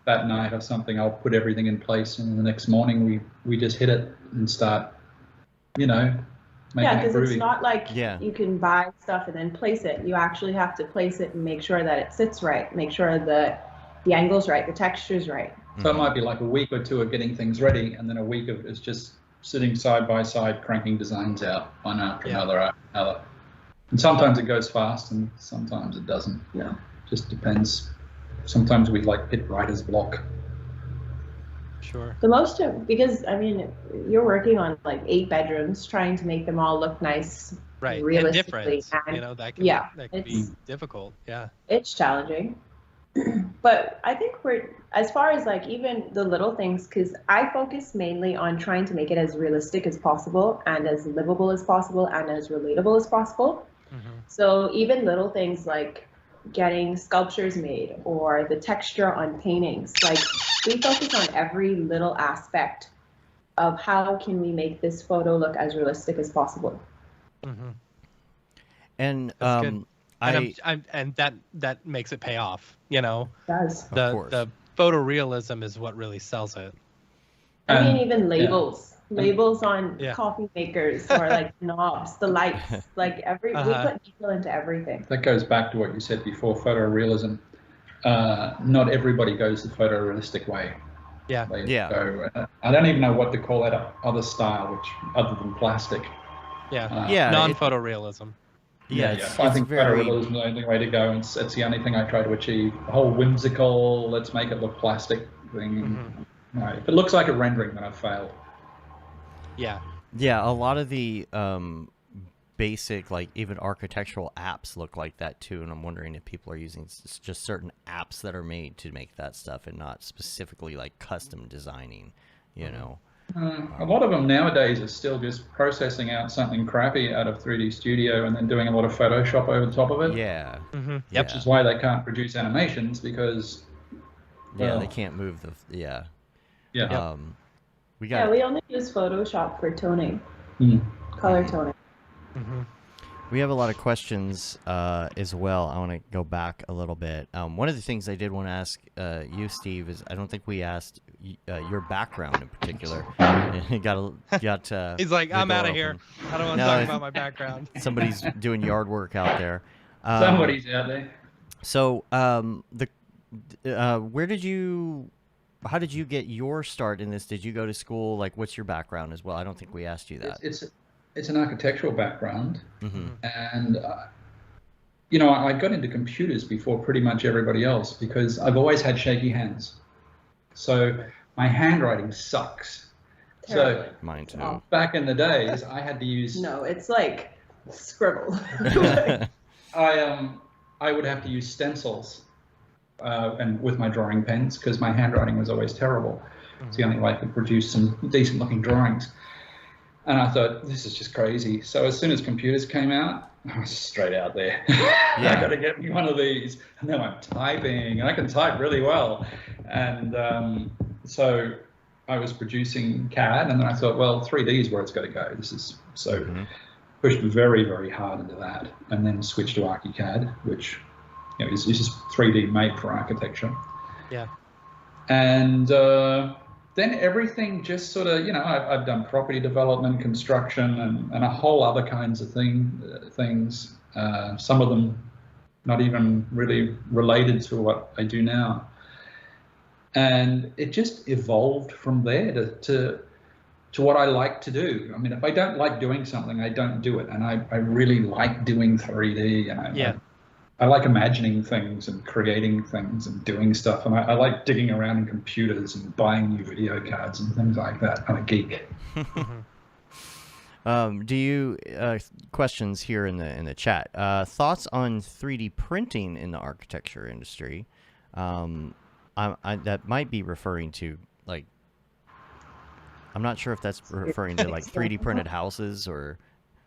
that night or something, I'll put everything in place, and the next morning we just hit it and start, making it because groovy. it's not like you can buy stuff and then place it. You actually have to place it and make sure that it sits right, make sure that the angle's right, the texture's right. So it might be like a week or 2 of getting things ready, and then a week of it's just sitting side by side, cranking designs out one after another. And sometimes it goes fast, and sometimes it doesn't. Yeah. Just depends. Sometimes we hit writer's block. Sure. The most, because you're working on like 8 bedrooms, trying to make them all look nice, right, realistically. And different. That can be difficult. Yeah. It's challenging. But I think as far as like even the little things, because I focus mainly on trying to make it as realistic as possible, and as livable as possible, and as relatable as possible. So even little things like getting sculptures made, or the texture on paintings, like we focus on every little aspect of how can we make this photo look as realistic as possible. And and that makes it pay off. It does. The photorealism is what really sells it. Even labels. Labels on coffee makers, or like knobs, the lights, like we put detail into everything. That goes back to what you said before, photorealism. Not everybody goes the photorealistic way. Yeah. I don't even know what to call that other style, other than plastic. Non-photorealism. I think photorealism is the only way to go, and it's the only thing I try to achieve. The whole whimsical, let's make it look plastic thing. No, if it looks like a rendering, then I've failed. Yeah, a lot of the basic, like even architectural apps look like that too, and I'm wondering if people are using just certain apps that are made to make that stuff and not specifically like custom designing, you know. A lot of them nowadays are still just processing out something crappy out of 3D Studio and then doing a lot of Photoshop over the top of it. Yeah. Which is why they can't produce animations, because they can't move the we only use Photoshop for toning, color toning. We have a lot of questions as well. I want to go back a little bit. One of the things I did want to ask you, Steve, is I don't think we asked your background in particular. He's like, I'm out of here. I don't want to talk about my background. Somebody's doing yard work out there. Somebody's out there. So, how did you get your start in this? Did you go to school? Like, what's your background as well? I don't think we asked you that. It's an architectural background, and I got into computers before pretty much everybody else because I've always had shaky hands, so my handwriting sucks. Terrible. So mine too. Back in the days, I had to use. No, it's like scribble. I would have to use stencils, and with my drawing pens because my handwriting was always terrible. It's the only way I could produce some decent-looking drawings. And I thought, this is just crazy. So as soon as computers came out, I was straight out there. I got to get me one of these. And now I'm typing, and I can type really well. And so I was producing CAD, and then I thought, well, 3D is where it's got to go. This is so pushed very, very hard into that, and then switched to Archicad, which is just 3D made for architecture. Yeah. And then everything just sort of, I've done property development, construction, and a whole other kinds of things. Some of them not even really related to what I do now. And it just evolved from there to what I like to do. I mean, if I don't like doing something, I don't do it. And I really like doing 3D, and I like imagining things and creating things and doing stuff. And I like digging around in computers and buying new video cards and things like that. I'm a geek. Do you questions here in the chat? Thoughts on 3D printing in the architecture industry? That might be referring to like, I'm not sure if that's referring to like 3D printed houses or.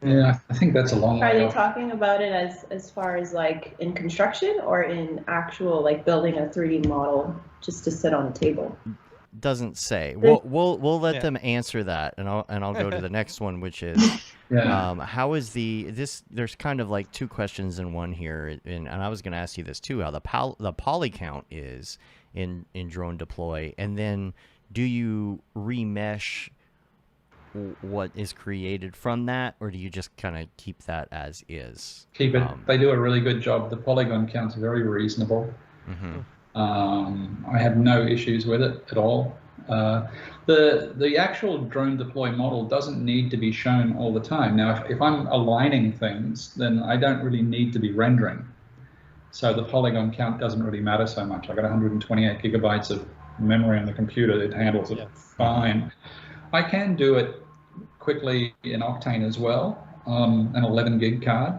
Yeah, I think that's a long way. Are they talking about it as far as like in construction or in actual like building a 3D model just to sit on a table? Doesn't say. We'll let them answer that, and I'll go to the next one, which is how is there's kind of like two questions in one here, and I was going to ask you this too, how the poly count is in drone deploy, and then do you remesh what is created from that, or do you just kind of keep that as is? Keep it. They do a really good job. The polygon count's very reasonable. I have no issues with it at all. The actual drone deploy model doesn't need to be shown all the time. Now, if I'm aligning things, then I don't really need to be rendering. So the polygon count doesn't really matter so much. I got 128 gigabytes of memory on the computer. It handles it fine. I can do it quickly in Octane as well, an 11 gig card,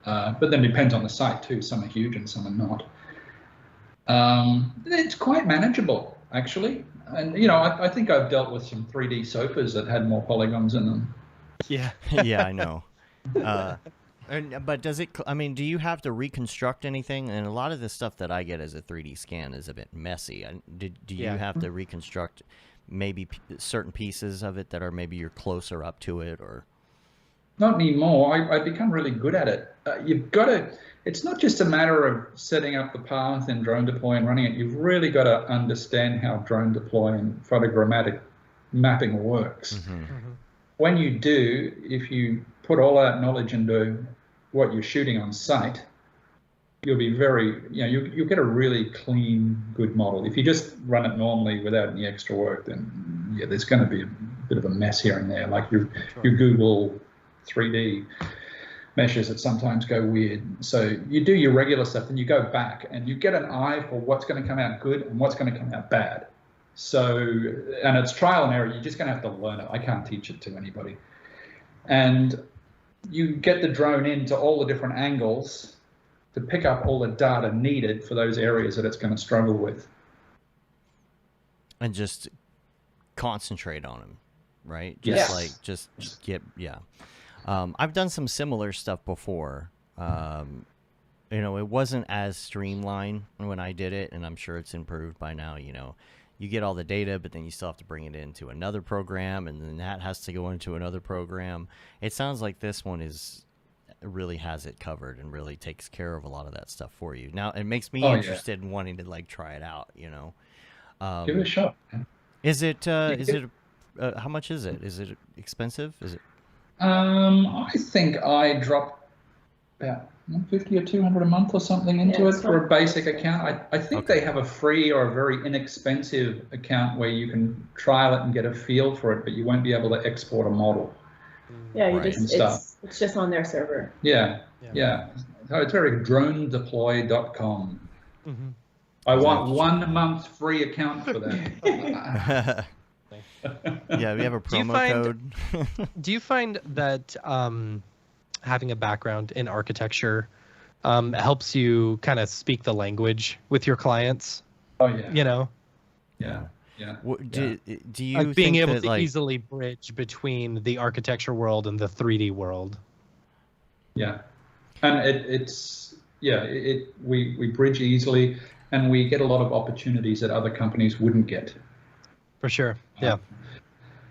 but then it depends on the site too. Some are huge and some are not. It's quite manageable actually, and I think I've dealt with some 3D sofas that had more polygons in them. Yeah, yeah, I know. But does it? I mean, do you have to reconstruct anything? And a lot of the stuff that I get as a 3D scan is a bit messy. Do you have to reconstruct maybe certain pieces of it that are maybe you're closer up to it, or? Not anymore. I've become really good at it. You've got to. It's not just a matter of setting up the path in drone deploy and running it. You've really got to understand how drone deploy and photogrammatic mapping works. When you do, if you put all that knowledge into what you're shooting on site, you'll be very, you'll get a really clean, good model. If you just run it normally without any extra work, then there's going to be a bit of a mess here and there. Like your Google 3D meshes that sometimes go weird. So you do your regular stuff, then you go back and you get an eye for what's going to come out good and what's going to come out bad. So, and it's trial and error. You're just going to have to learn it. I can't teach it to anybody. And you get the drone into all the different angles to pick up all the data needed for those areas that it's going to struggle with. And just concentrate on them, right? Yes. Just like, just get, yeah. I've done some similar stuff before. You know, it wasn't as streamlined when I did it, and I'm sure it's improved by now. You know, you get all the data, but then you still have to bring it into another program, and then that has to go into another program. It sounds like this one really has it covered and really takes care of a lot of that stuff for you. Now, it makes me interested in wanting to like try it out, you know. Give it a shot. Man. How much is it? Is it expensive? Is it? I think I dropped about $150 or $200 a month or something into it for a basic account. I think they have a free or a very inexpensive account where you can trial it and get a feel for it, but you won't be able to export a model. Yeah, it's just on their server. Yeah. So it's very dronedeploy.com. Mm-hmm. I want 1 month free account for that. Yeah, we have a promo code. Do you find that having a background in architecture helps you kind of speak the language with your clients? Oh yeah. You know? Yeah. Do you like being able that, to easily bridge between the architecture world and the 3D world? Yeah, and we bridge easily, and we get a lot of opportunities that other companies wouldn't get. For sure. Yeah.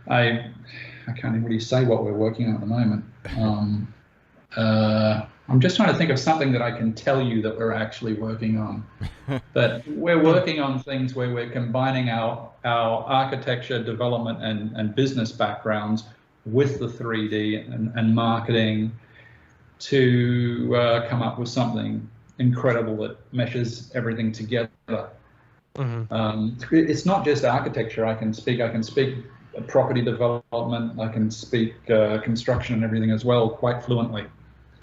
I can't even really say what we're working on at the moment. I'm just trying to think of something that I can tell you that we're actually working on. But we're working on things where we're combining our architecture, development, and business backgrounds with the 3D and marketing to come up with something incredible that meshes everything together. Mm-hmm. It's not just architecture. I can speak property development. I can speak construction and everything as well quite fluently.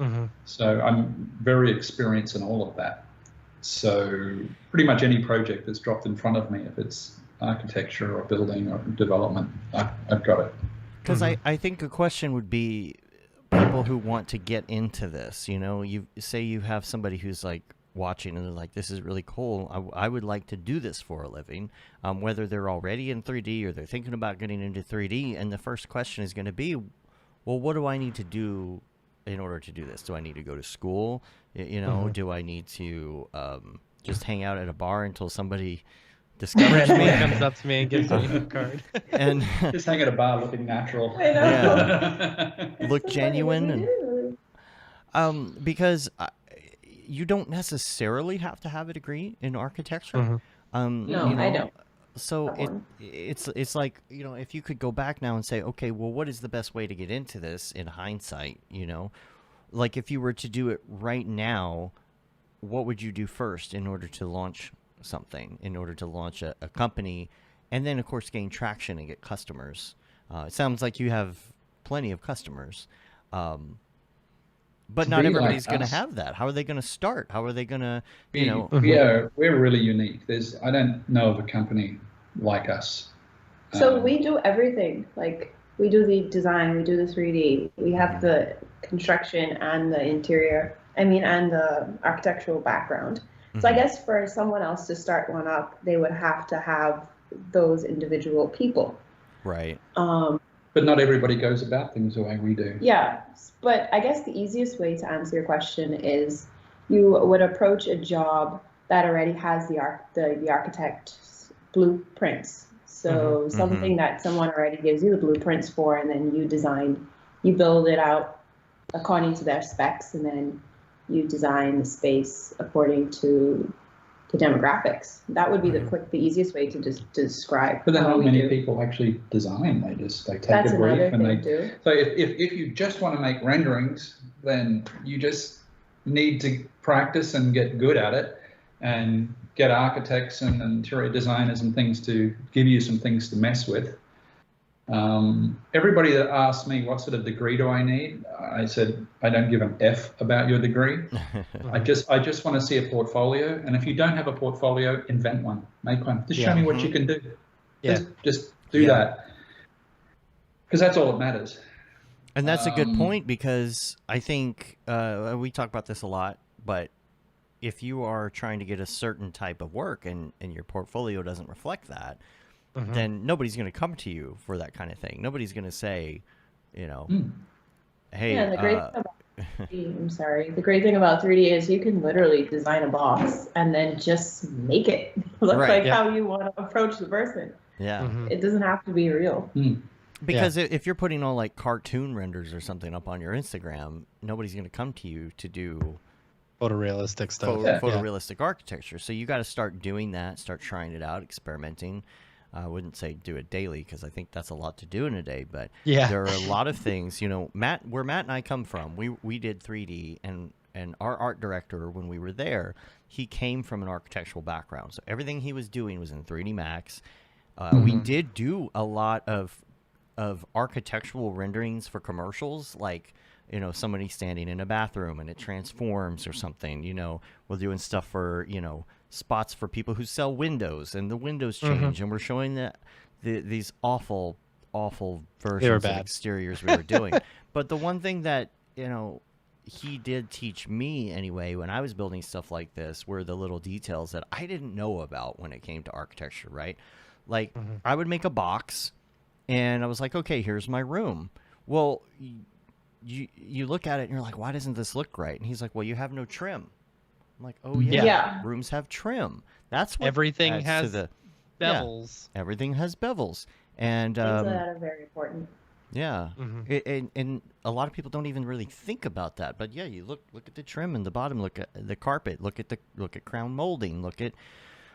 Mm-hmm. So I'm very experienced in all of that. So pretty much any project that's dropped in front of me, if it's architecture or building or development, I've got it. Because I think a question would be people who want to get into this. You know, you say you have somebody who's like watching and they're like, this is really cool. I would like to do this for a living, whether they're already in 3D or they're thinking about getting into 3D. And the first question is going to be, well, what do I need to do in order to do this? Do I need to go to school? You know, do I need to just hang out at a bar until somebody discovers me, comes up to me and gives me a card, and just hang at a bar looking natural, look genuine, and because you don't necessarily have to have a degree in architecture. No, I don't. So it's like, you know, if you could go back now and say, okay, well, what is the best way to get into this in hindsight? You know, like if you were to do it right now, what would you do first in order to launch something, in order to launch a company, and then of course gain traction and get customers? It sounds like you have plenty of customers, but not everybody's going to have that. How are they going to start? How are they going to, you know? Yeah, we're really unique. I don't know of a company like us. So we do everything. Like we do the design, we do the 3D, we have the construction and the interior, and the architectural background. So I guess for someone else to start one up, they would have to have those individual people. Right. But not everybody goes about things the way we do. Yeah, but I guess the easiest way to answer your question is you would approach a job that already has the architect's blueprints. So something that someone already gives you the blueprints for, and then you build it out according to their specs, and then you design the space according to the demographics. That would be the easiest way to describe. But then not many people actually design. They take a brief and they do. So if you just want to make renderings, then you just need to practice and get good at it, and get architects and interior designers and things to give you some things to mess with. Everybody that asks me what sort of degree do I need, I said I don't give an F about your degree. I just want to see a portfolio, and if you don't have a portfolio, invent one, make one. Just show me what you can do. Just do that, because that's all that matters. And that's a good point, because I think we talk about this a lot, but if you are trying to get a certain type of work and your portfolio doesn't reflect that, then nobody's going to come to you for that kind of thing. Nobody's going to say, you know, hey, yeah, the great thing about 3D, I'm sorry. The great thing about 3D is you can literally design a box and then just make it look like how you want to approach the person. Yeah. It doesn't have to be real. Because if you're putting all like cartoon renders or something up on your Instagram, nobody's going to come to you to do photorealistic stuff, photorealistic architecture. So you got to start doing that, start trying it out, experimenting. I wouldn't say do it daily, because I think that's a lot to do in a day. But there are a lot of things. You know, where Matt and I come from, we did 3D, and our art director, when we were there, he came from an architectural background, so everything he was doing was in 3D Max. We did do a lot of architectural renderings for commercials, like, you know, somebody standing in a bathroom and it transforms or something. You know, we're doing stuff for, you know, spots for people who sell windows, and the windows change, and we're showing these awful versions of exteriors we were doing. But the one thing that, you know, he did teach me anyway when I was building stuff like this were the little details that I didn't know about when it came to architecture, right? Like, I would make a box, and I was like, okay, here's my room. Well, you look at it and you're like, why doesn't this look right? And he's like, well, you have no trim. I'm like, oh yeah. Rooms have trim. That's what everything has bevels. Yeah, everything has bevels, and things that are very important. Yeah, and a lot of people don't even really think about that. But yeah, you look at the trim in the bottom, look at the carpet, look at crown molding, look at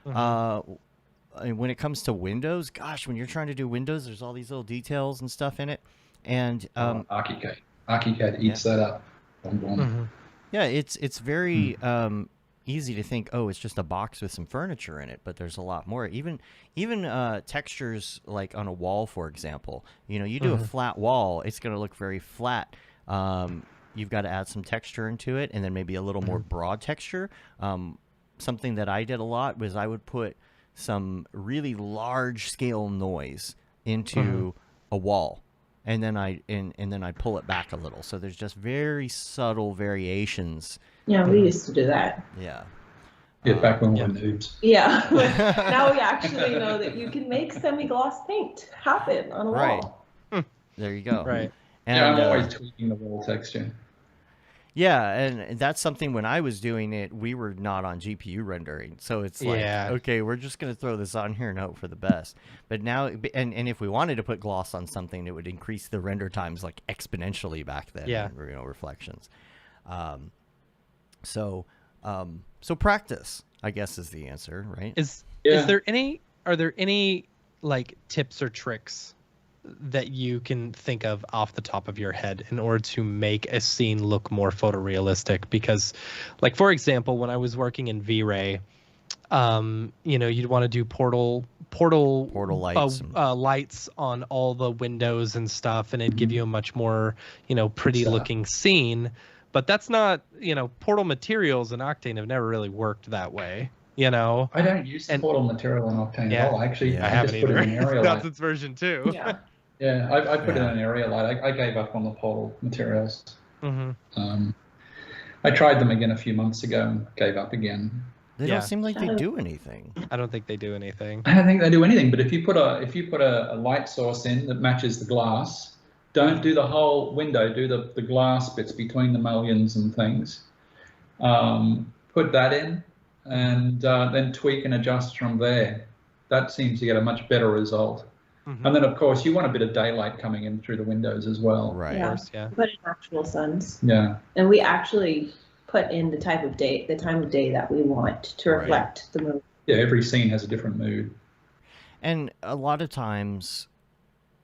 and when it comes to windows, gosh, when you're trying to do windows, there's all these little details and stuff in it, and Archicad eats that up. Yeah, it's very easy to think, oh, it's just a box with some furniture in it, but there's a lot more. Even textures, like on a wall, for example. You know, you do a flat wall, it's going to look very flat. You've got to add some texture into it, and then maybe a little more broad texture. Something that I did a lot was I would put some really large scale noise into a wall. And then I pull it back a little, so there's just very subtle variations. Yeah, we used to do that. Yeah. Back when we were noobs. Yeah, now we actually know that you can make semi-gloss paint happen on a wall. There you go. Right. And, I'm always tweaking the wall texture. Yeah, and that's something when I was doing it, we were not on GPU rendering. So it's like, okay, we're just going to throw this on here and hope for the best. But now, and if we wanted to put gloss on something, it would increase the render times like exponentially back then. Yeah. You know, reflections. So practice, I guess, is the answer, right? Are there any like tips or tricks that you can think of off the top of your head in order to make a scene look more photorealistic? Because, like, for example, when I was working in V-Ray, you know, you'd want to do portal lights, lights on all the windows and stuff, and it'd give you a much more, you know, pretty looking scene. But that's not, you know, portal materials in Octane have never really worked that way. You know, I don't use the portal material in Octane at all. Actually, I haven't just put it in area That's light. its version 2. Yeah, I put it in an area light. I gave up on the portal materials. I tried them again a few months ago and gave up again. They don't seem like they do anything. I don't think they do anything. I don't think they do anything. But if you put a light source in that matches the glass, don't do the whole window. Do the glass bits between the mullions and things. Put that in, and then tweak and adjust from there. That seems to get a much better result. And then, of course, you want a bit of daylight coming in through the windows as well. Right. Yeah. Of course, yeah. Put in actual suns. Yeah. And we actually put in the time of day that we want to reflect the mood. Yeah, every scene has a different mood. And a lot of times,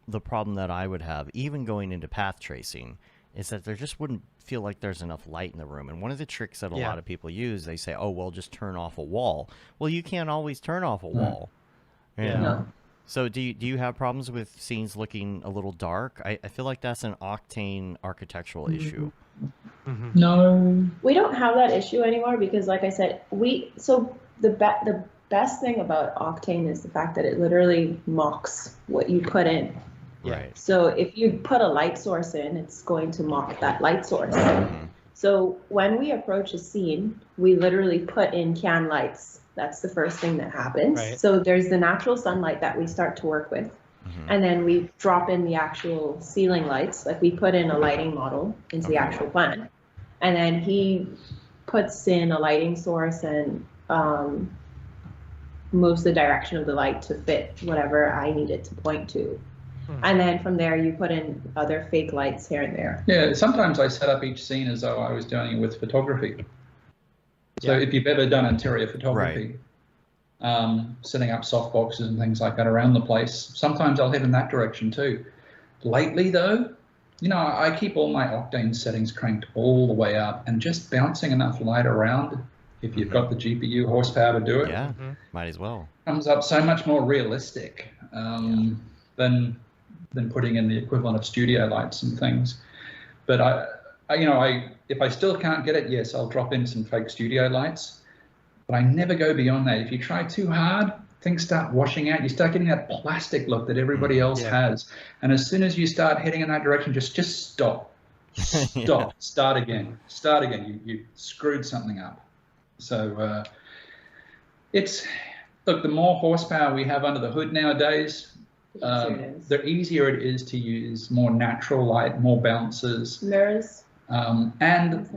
the problem that I would have, even going into path tracing, is that there just wouldn't feel like there's enough light in the room. And one of the tricks that a lot of people use, they say, oh, well, just turn off a wall. Well, you can't always turn off a wall. You know? No. So do you have problems with scenes looking a little dark? I feel like that's an Octane architectural issue. No. We don't have that issue anymore because, like I said, the best thing about Octane is the fact that it literally mocks what you put in. Right. So if you put a light source in, it's going to mock that light source. So when we approach a scene, we literally put in can lights. That's the first thing that happens. Right. So there's the natural sunlight that we start to work with. And then we drop in the actual ceiling lights. Like we put in a lighting model into the actual plan. And then he puts in a lighting source and moves the direction of the light to fit whatever I need it to point to. And then from there, you put in other fake lights here and there. Yeah, sometimes I set up each scene as though I was doing it with photography. So if you've ever done interior photography, setting up soft boxes and things like that around the place, sometimes I'll head in that direction too. Lately though, you know, I keep all my Octane settings cranked all the way up and just bouncing enough light around, if you've got the GPU horsepower to do it, might as well. Comes up so much more realistic than putting in the equivalent of studio lights and things. But I if I still can't get it, yes, I'll drop in some fake studio lights, but I never go beyond that. If you try too hard, things start washing out. You start getting that plastic look that everybody else has. And as soon as you start heading in that direction, just stop. Start again. You screwed something up. So look, the more horsepower we have under the hood nowadays, the easier it is to use more natural light, more bounces. Mirrors. And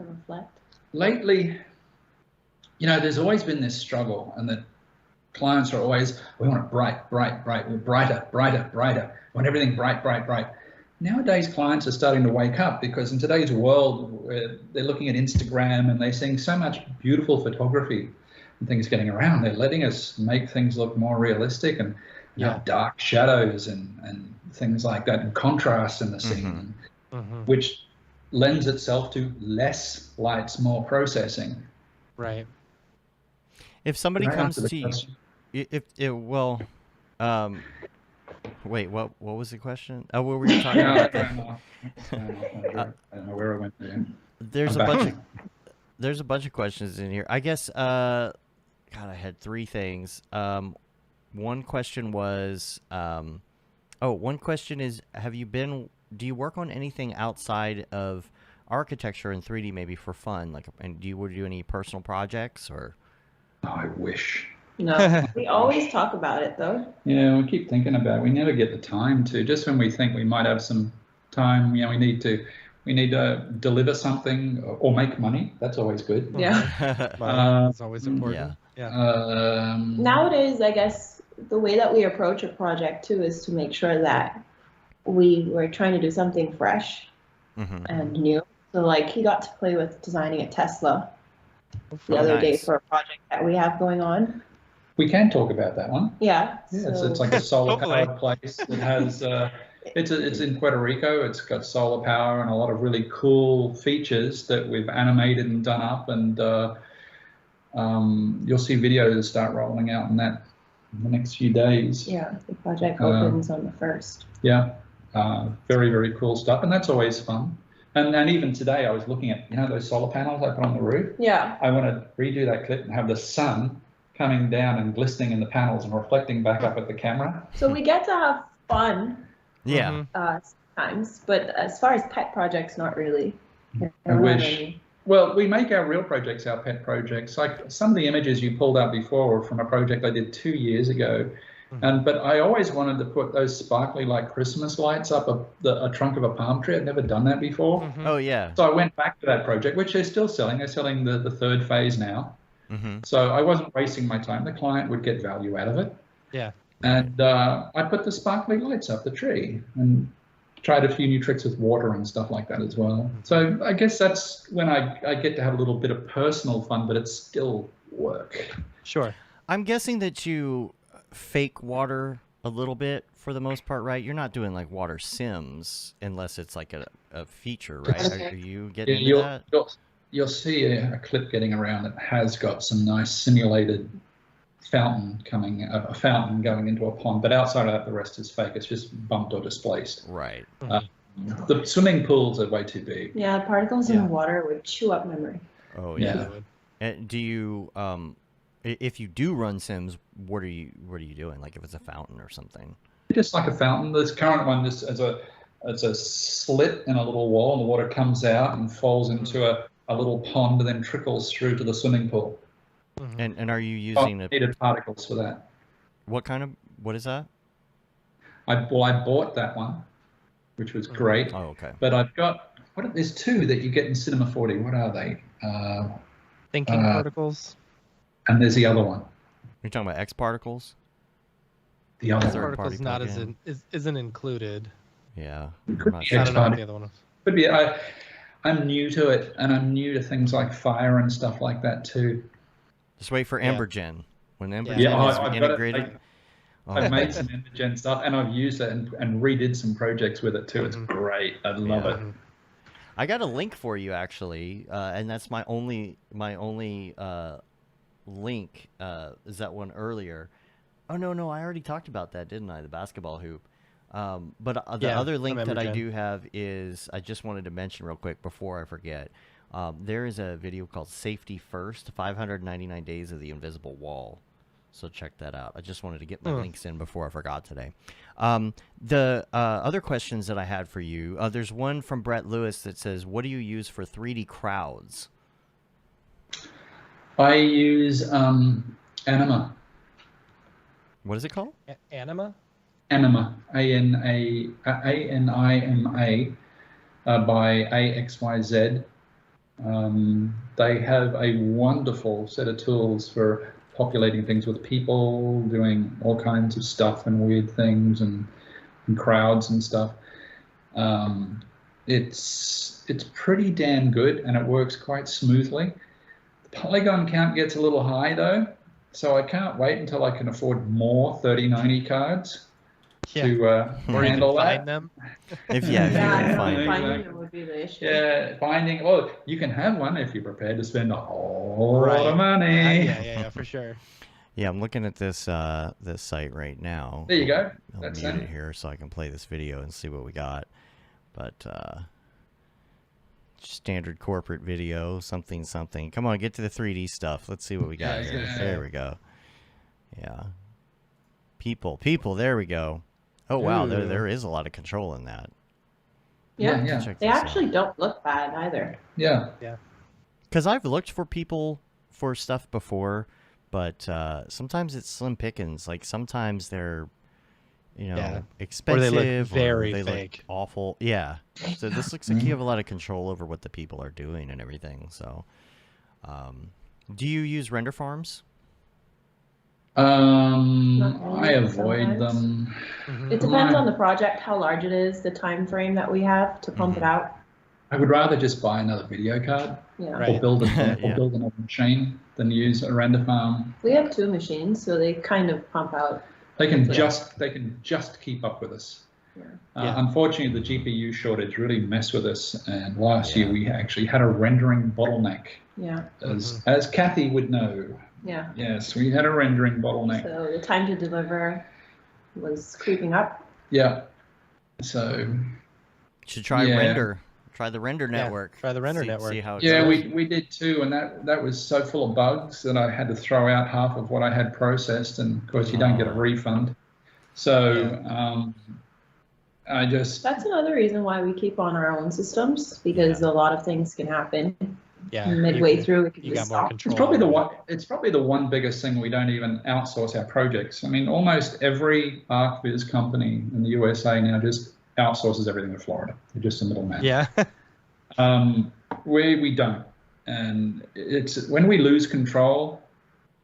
lately, you know, there's always been this struggle, and that clients are always, we want it bright, brighter. We want everything bright. Nowadays, clients are starting to wake up, because in today's world, where they're looking at Instagram and they're seeing so much beautiful photography and things getting around, they're letting us make things look more realistic and have dark shadows and things like that, and contrast in the scene, which lends itself to less lights, more processing. Right. If somebody comes to you, wait, what was the question? Oh, what were you talking about? I don't know where I went there. There's a bunch of questions in here. I guess God, I had three things. One question was one question is, do you work on anything outside of architecture and 3D, maybe for fun? Like, and do you do any personal projects or? Oh, I wish. No, we always talk about it though. Yeah, we keep thinking about it. We never get the time to. Just when we think we might have some time, you know, we need to deliver something or make money. That's always good. Yeah. That's always important. Nowadays, I guess the way that we approach a project too is to make sure that we're trying to do something fresh and new. So like, he got to play with designing a Tesla the other day for a project that we have going on. We can talk about that one. Yeah. So it's like a solar powered place. It has it's in Puerto Rico. It's got solar power and a lot of really cool features that we've animated and done up, and you'll see videos start rolling out in that in the next few days. Yeah, the project opens on the 1st. Yeah, very, very cool stuff, and that's always fun. And even today, I was looking at, you know, those solar panels I put on the roof. Yeah. I want to redo that clip and have the sun coming down and glistening in the panels and reflecting back up at the camera. So we get to have fun. Yeah. Sometimes, but as far as pet projects, not really. I wish. Well, we make our real projects our pet projects. Like some of the images you pulled out before were from a project I did 2 years ago. But I always wanted to put those sparkly like Christmas lights up a trunk of a palm tree. I'd never done that before. Oh, yeah. So I went back to that project, which they're still selling. They're selling the third phase now. So I wasn't wasting my time. The client would get value out of it. Yeah. And I put the sparkly lights up the tree and tried a few new tricks with water and stuff like that as well. So I guess that's when I get to have a little bit of personal fun, but it's still work. Sure. I'm guessing that you fake water a little bit for the most part, right? You're not doing like water sims unless it's like a feature, right? Are you getting into that? You'll see a clip getting around that has got some nice simulated fountain going into a pond, but outside of that, the rest is fake. It's just bumped or displaced. Right. The swimming pools are way too big. Yeah, particles in the water would chew up memory. Oh yeah. And do you if you do run sims, what are you doing? Like if it's a fountain or something? Just like a fountain. This current one just as it's a slit in a little wall, and the water comes out and falls into a little pond and then trickles through to the swimming pool. And are you using needed particles for that? What is that? I bought that one, which was great. Oh, okay. But I've got there's two that you get in Cinema 4D. What are they? Thinking particles. And there's the other one. You're talking about X particles? The other particles not isn't included. Yeah. I don't know what the other one is. Could be. I'm new to it, and I'm new to things like fire and stuff like that too. Just wait for Embergen. When Embergen is integrated. I've made some Embergen stuff, and I've used it and redid some projects with it too. It's great. I love it. I got a link for you actually, and that's my only link. Is that one earlier? Oh no, I already talked about that, didn't I? The basketball hoop. But the other link that I do have is, I just wanted to mention real quick before I forget. There is a video called Safety First, 599 Days of the Invisible Wall. So check that out. I just wanted to get my links in before I forgot today. The other questions that I had for you, there's one from Brett Lewis that says, what do you use for 3D crowds? I use Anima. What is it called? Anima? Anima, A-N-I-M-A, by AXYZ. They have a wonderful set of tools for populating things with people, doing all kinds of stuff and weird things and crowds and stuff. It's pretty damn good, and it works quite smoothly. The polygon count gets a little high though, so I can't wait until I can afford more 3090 cards. To handle that. Them. If you can finding it would be the issue. Yeah, finding. Well, you can have one if you're prepared to spend a whole lot of money. Yeah, for sure. Yeah, I'm looking at this this site right now. There you go. I'll That's mute it here so I can play this video and see what we got. But standard corporate video, something. Come on, get to the 3D stuff. Let's see what we got here. There we go. Yeah. People. There we go. Oh wow, there is a lot of control in that. Yeah. They actually don't look bad either. Yeah. Because I've looked for people for stuff before, but sometimes it's slim pickings. Like sometimes they're, expensive, or they look very look fake, awful. Yeah. So this looks like you have a lot of control over what the people are doing and everything. So, do you use render farms? I avoid them. It depends on the project, how large it is, the time frame that we have to pump it out. I would rather just buy another video card or build another machine than use a render farm. We have 2 machines, so they kind of pump out. They can just keep up with us. Unfortunately, the GPU shortage really messed with us, and last year we actually had a rendering bottleneck. As Kathy would know. Yeah. Yes, we had a rendering bottleneck. So the time to deliver was creeping up. Yeah. So. Should try render. Try the render network. Try the render network. See how it goes. we did too, and that was so full of bugs that I had to throw out half of what I had processed, and of course you don't get a refund. So I just. That's another reason why we keep on our own systems, because a lot of things can happen. Midway through, it could just stop. It's probably the one biggest thing we don't even outsource our projects. I mean, almost every ArcViz company in the USA now just outsources everything to Florida. They're just a middleman. Yeah. We don't, and it's when we lose control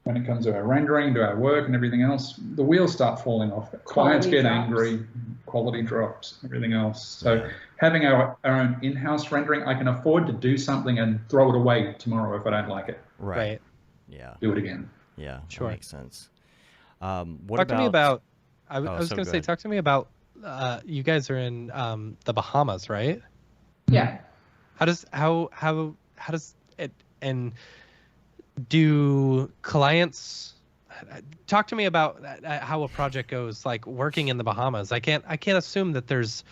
when it comes to our rendering, to our work, and everything else. The wheels start falling off. Clients get angry. Quality drops. Everything else. So. Having our own in-house rendering, I can afford to do something and throw it away tomorrow if I don't like it. Right. Yeah. Do it again. Yeah. Sure. That makes sense. Talk to me about. I was going to say, talk to me about. You guys are in the Bahamas, right? Yeah. How does it, and do clients talk to me about how a project goes, like working in the Bahamas? I can't assume that there's.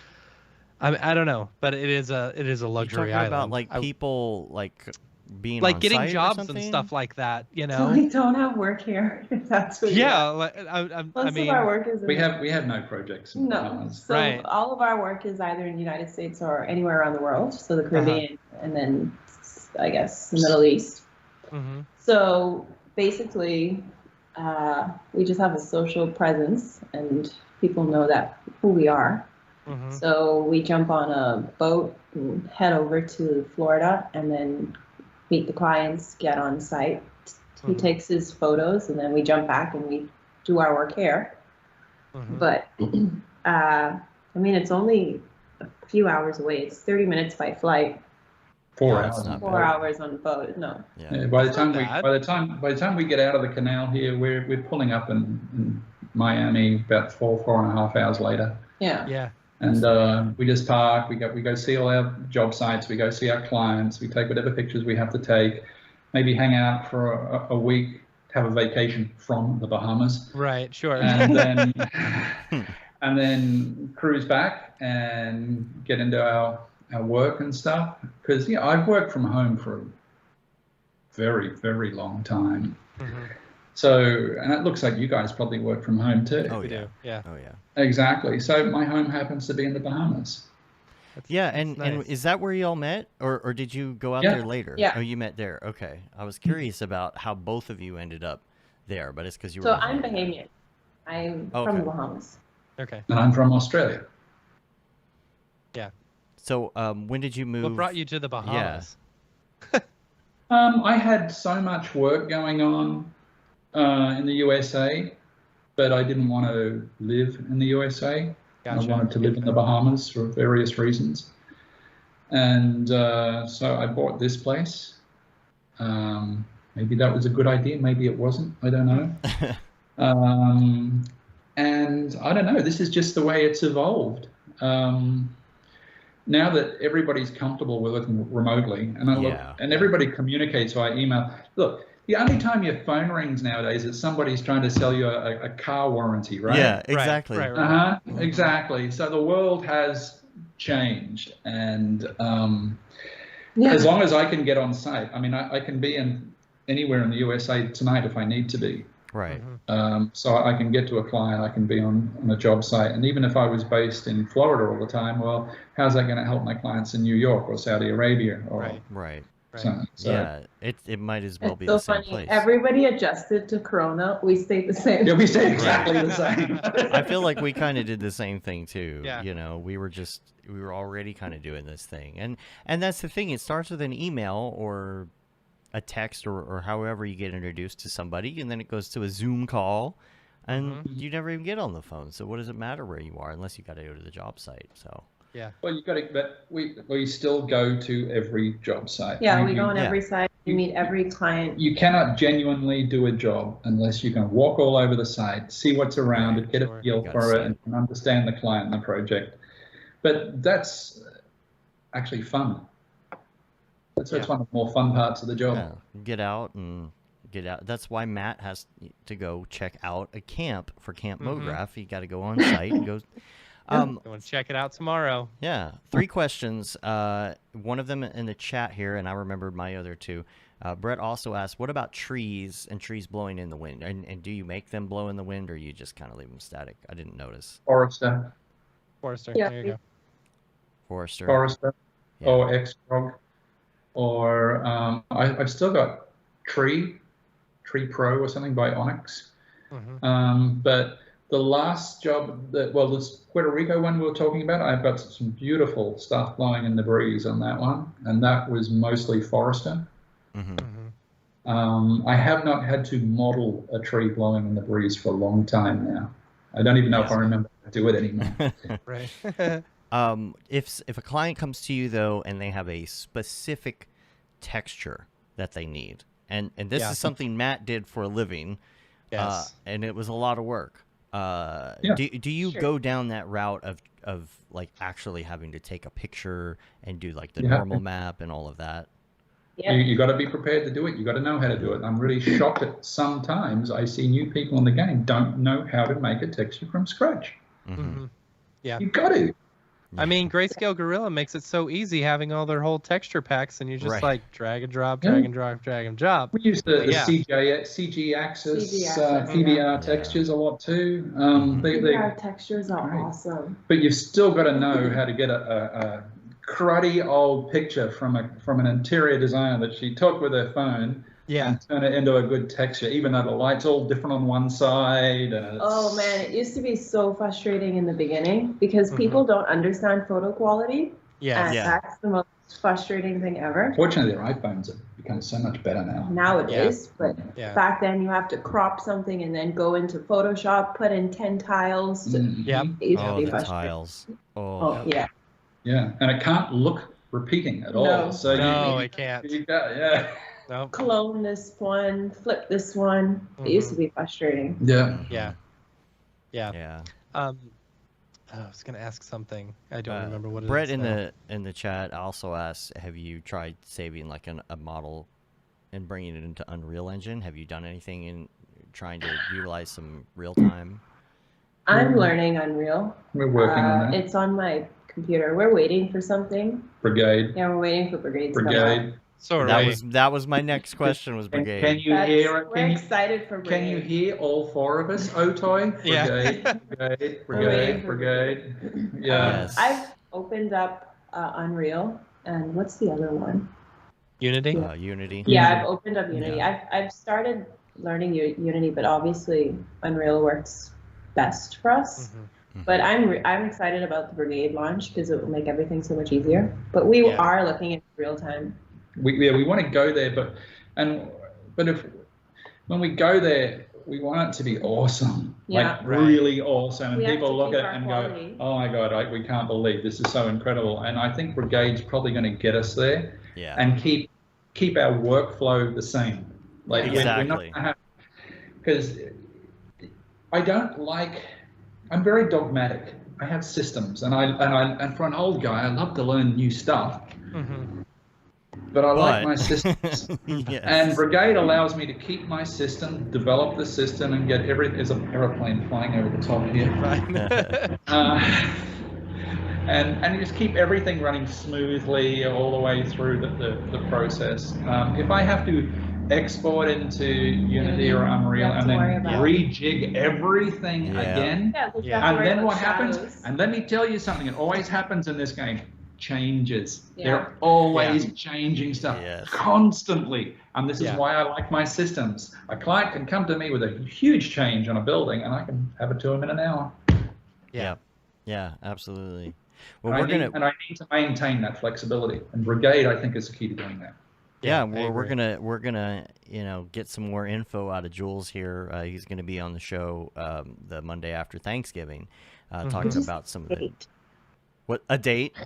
I don't know, but it is a luxury island. About like people like being like on getting site or jobs and something? stuff like that, you So know? we don't have work here. If that's what. Yeah, like, I Most mean, of our work is. We have no projects in the No. Bahamas. So Right. all of our work is either in the United States or anywhere around the world. So the Caribbean and then I guess the Middle East. mhm. So basically, we just have a social presence and people know that who we are. Mhm. So we jump on a boat and head over to Florida and then meet the clients, get on site. He Mhm. takes his photos and then we jump back and we do our work here. Mhm. But I mean, it's only a few hours away. It's 30 minutes by flight, 4 No, it's hours. not 4 hours on boat. No. Yeah. Yeah, by the That's not time bad. we get out of the canal here, we're pulling up in Miami about 4.5 hours later. Yeah. Yeah. And we just park. We go see all our job sites. We go see our clients. We take whatever pictures we have to take. Maybe hang out for a week, have a vacation from the Bahamas, Right. Sure. and then cruise back and get into our work and stuff. Because I've worked from home for a very, very long time. Mhm. So, and it looks like you guys probably work from home too. Oh We yeah. do. Yeah. Oh yeah. Exactly. So my home happens to be in the Bahamas. Yeah, That's and nice. is that where y'all met, or did you go out Yeah. there later? Yeah. Oh, you met there. Okay, I was curious about how both of you ended up there, but it's because you were. So both I'm there. Bahamian. I'm Okay. from the Bahamas. Okay. And I'm from Australia. So when did you move? What brought you to the Bahamas? I had so much work going on in the USA, but I didn't want to live in the USA. Gotcha. I wanted to live in the Bahamas for various reasons. And so I bought this place. Maybe that was a good idea. Maybe it wasn't. I don't know. And I don't know. This is just the way it's evolved. Now that everybody's comfortable with working remotely, and and everybody communicates via email. Look, the only time your phone rings nowadays is somebody's trying to sell you a car warranty, right? Yeah, exactly. Right. Exactly. So the world has changed, and Yeah. as long as I can get on site, I mean, I can be anywhere in the USA tonight if I need to be. Right. Mhm. So I can get to a client, I can be on a job site. And even if I was based in Florida all the time, well, how's that going to help my clients in New York or Saudi Arabia? Or, Right. Right. So, Yeah, it might as well It's be so the same funny. place. Everybody adjusted to Corona. We stayed the same. Yeah, we stay exactly the same. I feel like we kind of did the same thing too. Yeah. You know, we were already kind of doing this thing, and that's the thing. It starts with an email or a text or however you get introduced to somebody, and then it goes to a Zoom call, and you never even get on the phone. So what does it matter where you are unless you got to go to the job site? So Yeah. Well, you got to, but we still go to every job site. Yeah, You- we go on yeah. every side. We meet every client. You cannot genuinely do a job unless you can walk all over the site, see what's around Right, it, get sure. a feel You gotta for see it, and understand the client and the project. But that's actually fun. That's Yeah. one of the more fun parts of the job. yeah, get out. That's why Matt has to go check out a camp for Camp Mograph. You got to go on site and go. I want to check it out tomorrow. Yeah, 3 questions. One of them in the chat here, and I remembered my other 2. Brett also asked, "What about trees and trees blowing in the wind? And do you make them blow in the wind, or you just kind of leave them static?" I didn't notice. Forester, Forester. Yeah. There you go. Forester. Yeah. or X-Frog, or I've still got Tree Pro or something by Onyx. Mhm. But the last job the Puerto Rico one we were talking about, I've got some beautiful stuff blowing in the breeze on that one, and that was mostly Forester. Mm-hmm. Mhm. I have not had to model a tree blowing in the breeze for a long time now. I don't even know if I remember how to do it anymore. Right. If a client comes to you though and they have a specific texture that they need, and this is something Matt did for a living, Yes. and it was a lot of work. Do you go down that route of like actually having to take a picture and do like the normal map and all of that? Yeah. You got to be prepared to do it. You got to know how to do it. I'm really shocked that sometimes I see new people in the game don't know how to make a texture from scratch. Mm-hmm. Mhm. Yeah. You got to. I mean, Grayscale Gorilla makes it so easy having all their whole texture packs, and you just like drag and drop, drag and drop, drag and drop. We use the CG axis, PBR textures a lot too. PBR textures are awesome. But you've still got to know how to get a cruddy old picture from an interior designer that she took with her phone. And turn it into a good texture, even though the light's all different on one side. Oh man, it used to be so frustrating in the beginning because people don't understand photo quality. And that's the most frustrating thing ever. Fortunately, their iPhones have become so much better now. Now it is, but back then you have to crop something and then go into Photoshop, put in 10 tiles. The tiles. Yeah, and it can't look repeating at all. So it can't. Nope. Clone this one, flip this one. It used to be frustrating. Yeah. I was gonna ask something. I don't remember what it Brett is. Brett in the chat also asked, have you tried saving like a model and bringing it into Unreal Engine? Have you done anything in trying to utilize some real time? I'm learning Unreal. We're working on that. It's on my computer. We're waiting for something. Brigade. Yeah, we're waiting for Brigade. To come out. So that was my next question. Was Brigade? Can you hear it? We're excited for Brigade. Can you hear all four of us? Otoy, Brigade. Yeah. I've opened up Unreal, and what's the other one? Unity. Unity. Yeah, I've opened up Unity. I've started learning Unity, but obviously Unreal works best for us. But I'm excited about the Brigade launch because it will make everything so much easier. But we are looking at real time. We want to go there, but if when we go there, we want it to be awesome, really awesome, and people look at it and go, "Oh my God, we can't believe this is so incredible." And I think Brigade's probably going to get us there, and keep our workflow the same. Like we're not going to have, because I don't like. I'm very dogmatic. I have systems, and for an old guy, I love to learn new stuff. But I like my systems. And Brigade allows me to keep my system, develop the system, and get everything. There's an aeroplane flying over the top here. And just keep everything running smoothly all the way through the process. If I have to export into Unity or Unreal and then rejig everything again, and then what happens? And let me tell you something, it always happens in this game. Changes. They're always changing stuff constantly, and this is why I like my systems. A client can come to me with a huge change on a building, and I can have it to him in an hour. Yeah, absolutely. Well, I need to maintain that flexibility, and Brigade, I think, is the key to doing that. We're gonna get some more info out of Jules here. He's gonna be on the show the Monday after Thanksgiving, talking about some of the a date.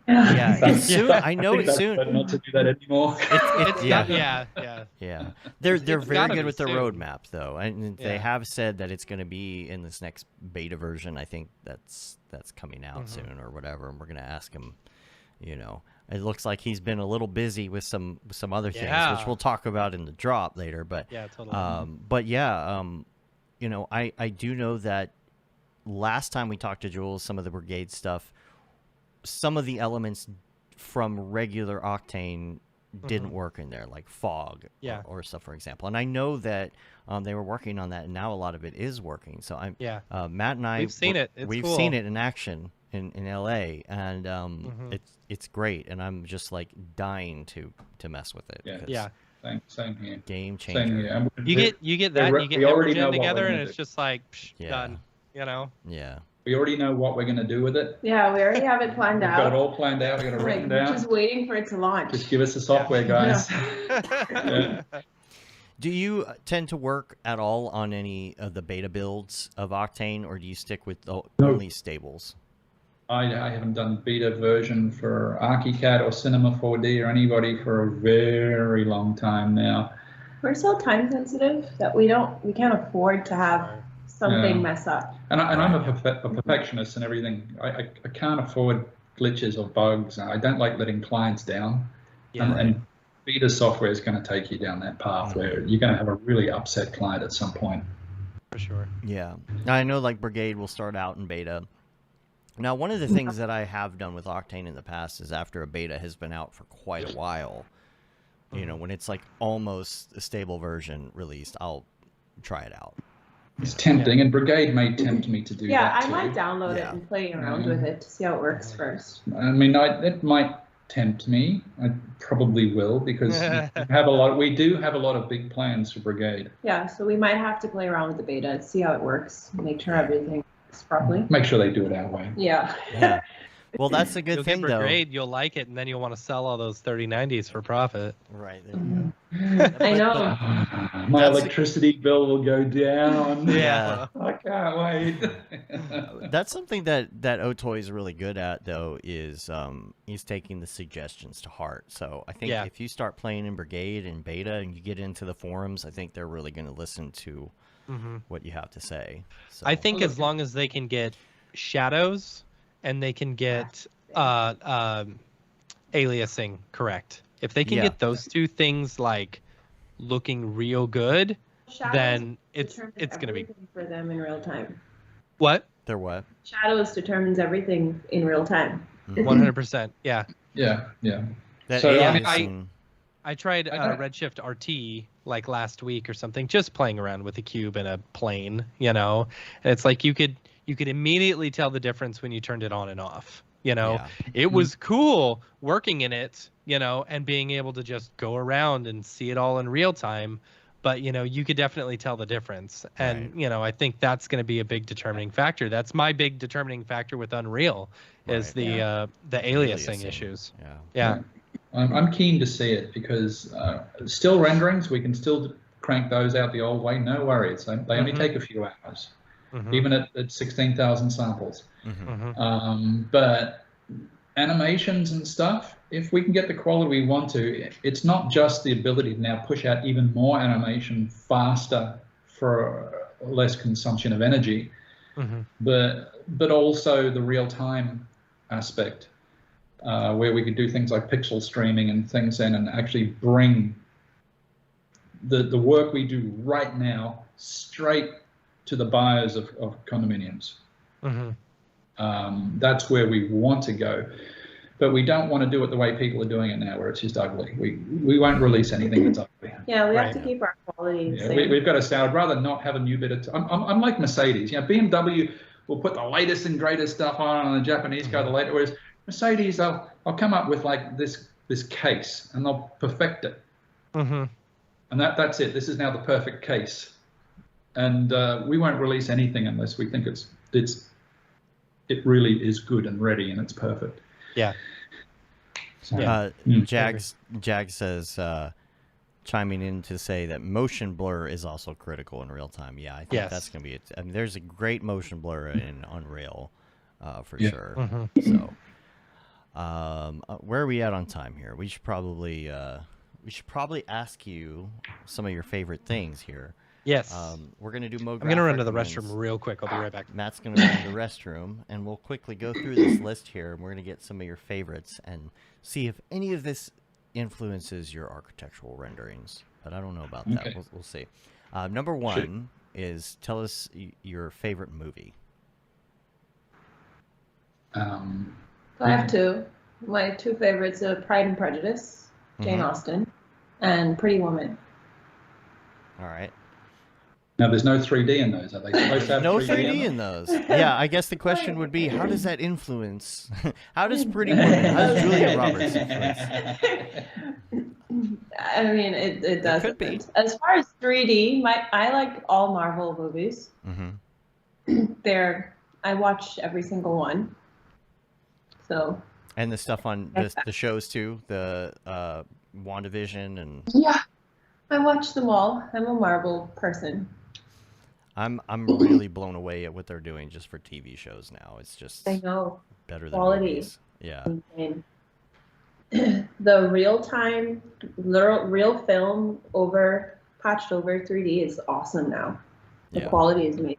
It's soon. I know it's soon. Not to do that anymore. They're very good with their roadmap, though, and they have said that it's going to be in this next beta version. I think that's coming out soon or whatever. And we're going to ask him. It looks like he's been a little busy with some other things, which we'll talk about in the drop later. But I do know that last time we talked to Jules, some of the Brigade stuff. Some of the elements from regular Octane didn't work in there, like fog or stuff, for example. And I know that they were working on that, and now a lot of it is working. So Matt and I, we've seen it. We've seen it in action in LA, and it's great. And I'm just like dying to mess with it. Same here. Game changer. Same here. You get that. You get everything together, and it's just like done. Yeah. We already know what we're going to do with it. Yeah, we already have it planned out. We've got it all planned out. We've got it written down. We're just waiting for it to launch. Just give us the software, guys. Do you tend to work at all on any of the beta builds of Octane, or do you stick with only stables? I haven't done beta version for Archicad or Cinema 4D or anybody for a very long time now. We're so time sensitive that we can't afford to have something mess up. And I'm a perfectionist and everything. I can't afford glitches or bugs. I don't like letting clients down. And beta software is going to take you down that path where you're going to have a really upset client at some point. For sure. Yeah. I know like Brigade will start out in beta, Now, one of the things that I have done with Octane in the past is after a beta has been out for quite a while, you know, when it's like almost a stable version released, I'll try it out. It's tempting, and Brigade may tempt me to do that too. Yeah, I might download it and play around with it to see how it works first. I mean, it might tempt me. I probably will, because we do have a lot of big plans for Brigade. Yeah, so we might have to play around with the beta, see how it works, make sure everything works properly. Make sure they do it our way. Yeah. Well, that's a good you'll thing, get Brigade, you'll like it, and then you'll want to sell all those 3090s for profit. Right. I know. My electricity bill will go down. Yeah. I can't wait. That's something that Otoy is really good at, though, is he's taking the suggestions to heart. So I think if you start playing in Brigade and Beta and you get into the forums, I think they're really going to listen to what you have to say. So. I think as long as they can get shadows and they can get aliasing correct. If they can get those two things like looking real good, Shadows then it's gonna be for them in real time. What? They're what? Shadows determines everything in real time. 100%. Yeah. Yeah. That So, I tried Redshift Rt like last week or something, just playing around with a cube and a plane, you know, and it's like you could immediately tell the difference when you turned it on and off. You know, it was cool working in it, you know, and being able to just go around and see it all in real time. But, you know, you could definitely tell the difference. And, you know, I think that's going to be a big determining factor. That's my big determining factor with Unreal is the aliasing issues. Yeah. I'm keen to see it, because still renderings, we can still crank those out the old way. No worries. They only take a few hours. Even at 16,000 samples. But animations and stuff, if we can get the quality we want to, it's not just the ability to now push out even more animation faster for less consumption of energy, but also the real-time aspect, where we could do things like pixel streaming and things in, and actually bring the work we do right now straight to the buyers of condominiums. That's where we want to go, but we don't want to do it the way people are doing it now, where it's just ugly. We won't release anything that's ugly. Yeah, we have to keep our quality the same. We've got to say, I'd rather not have a new bit of. I'm like Mercedes. You know, BMW will put the latest and greatest stuff on the Japanese car, the latest. Whereas Mercedes, I'll come up with like this case, and they'll perfect it. And that's it. This is now the perfect case. And we won't release anything unless we think it really is good and ready and it's perfect. Yeah. So, Jag says, chiming in to say that motion blur is also critical in real time. Yeah, I think that's going to be it. I mean, there's a great motion blur in Unreal, for sure. So, where are we at on time here? We should probably ask you some of your favorite things here. Yes. We're going to do Mograph. I'm going to run to the restroom real quick. I'll be right back. Matt's going to run to the restroom, and we'll quickly go through this list here, and we're going to get some of your favorites and see if any of this influences your architectural renderings. But I don't know about that. We'll see. Number one is tell us your favorite movie. So I have two. My two favorites are Pride and Prejudice, Jane Austen, and Pretty Woman. All right. Now, there's no 3D in those, are they? Supposed to have no 3D in those. Yeah, I guess the question would be, how does that influence? How does Pretty Woman, how does Julia Roberts influence? I mean, it does. Could be. As far as 3D, I like all Marvel movies. I watch every single one. So. And the stuff on the shows too, the WandaVision and. Yeah, I watch them all. I'm a Marvel person. I'm really blown away at what they're doing just for TV shows now. It's just better than quality. Movies. Yeah. Insane. The real film patched over 3D is awesome now. The quality is amazing.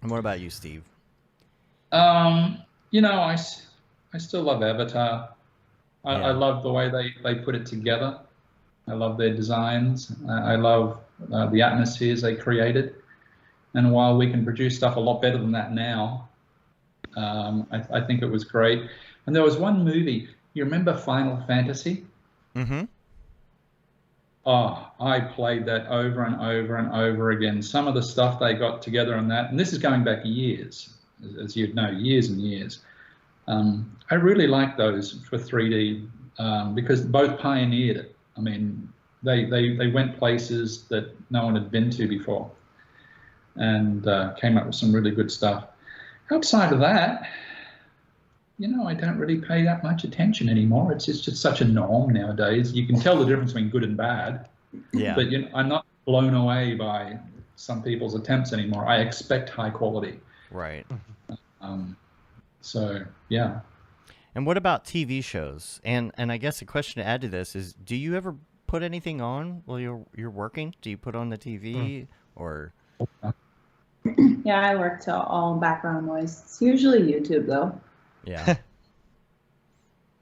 And what about you, Steve? You know, I still love Avatar. I love the way they put it together. I love their designs. I love the atmospheres they created. And while we can produce stuff a lot better than that now, I think it was great. And there was one movie. You remember Final Fantasy? Mm-hmm. Oh, I played that over and over and over again. Some of the stuff they got together on that, and this is going back years, as you'd know, years and years. I really like those for 3D because both pioneered it. I mean, they went places that no one had been to before, and came up with some really good stuff. Outside of that, you know, I don't really pay that much attention anymore. It's just such a norm nowadays. You can tell the difference between good and bad. Yeah. But you know, I'm not blown away by some people's attempts anymore. I expect high quality. Right. So yeah. And what about TV shows? And I guess a question to add to this is, do you ever put anything on while you're working? Do you put on the TV or? Yeah, I work to all background noise. It's usually YouTube though. Yeah.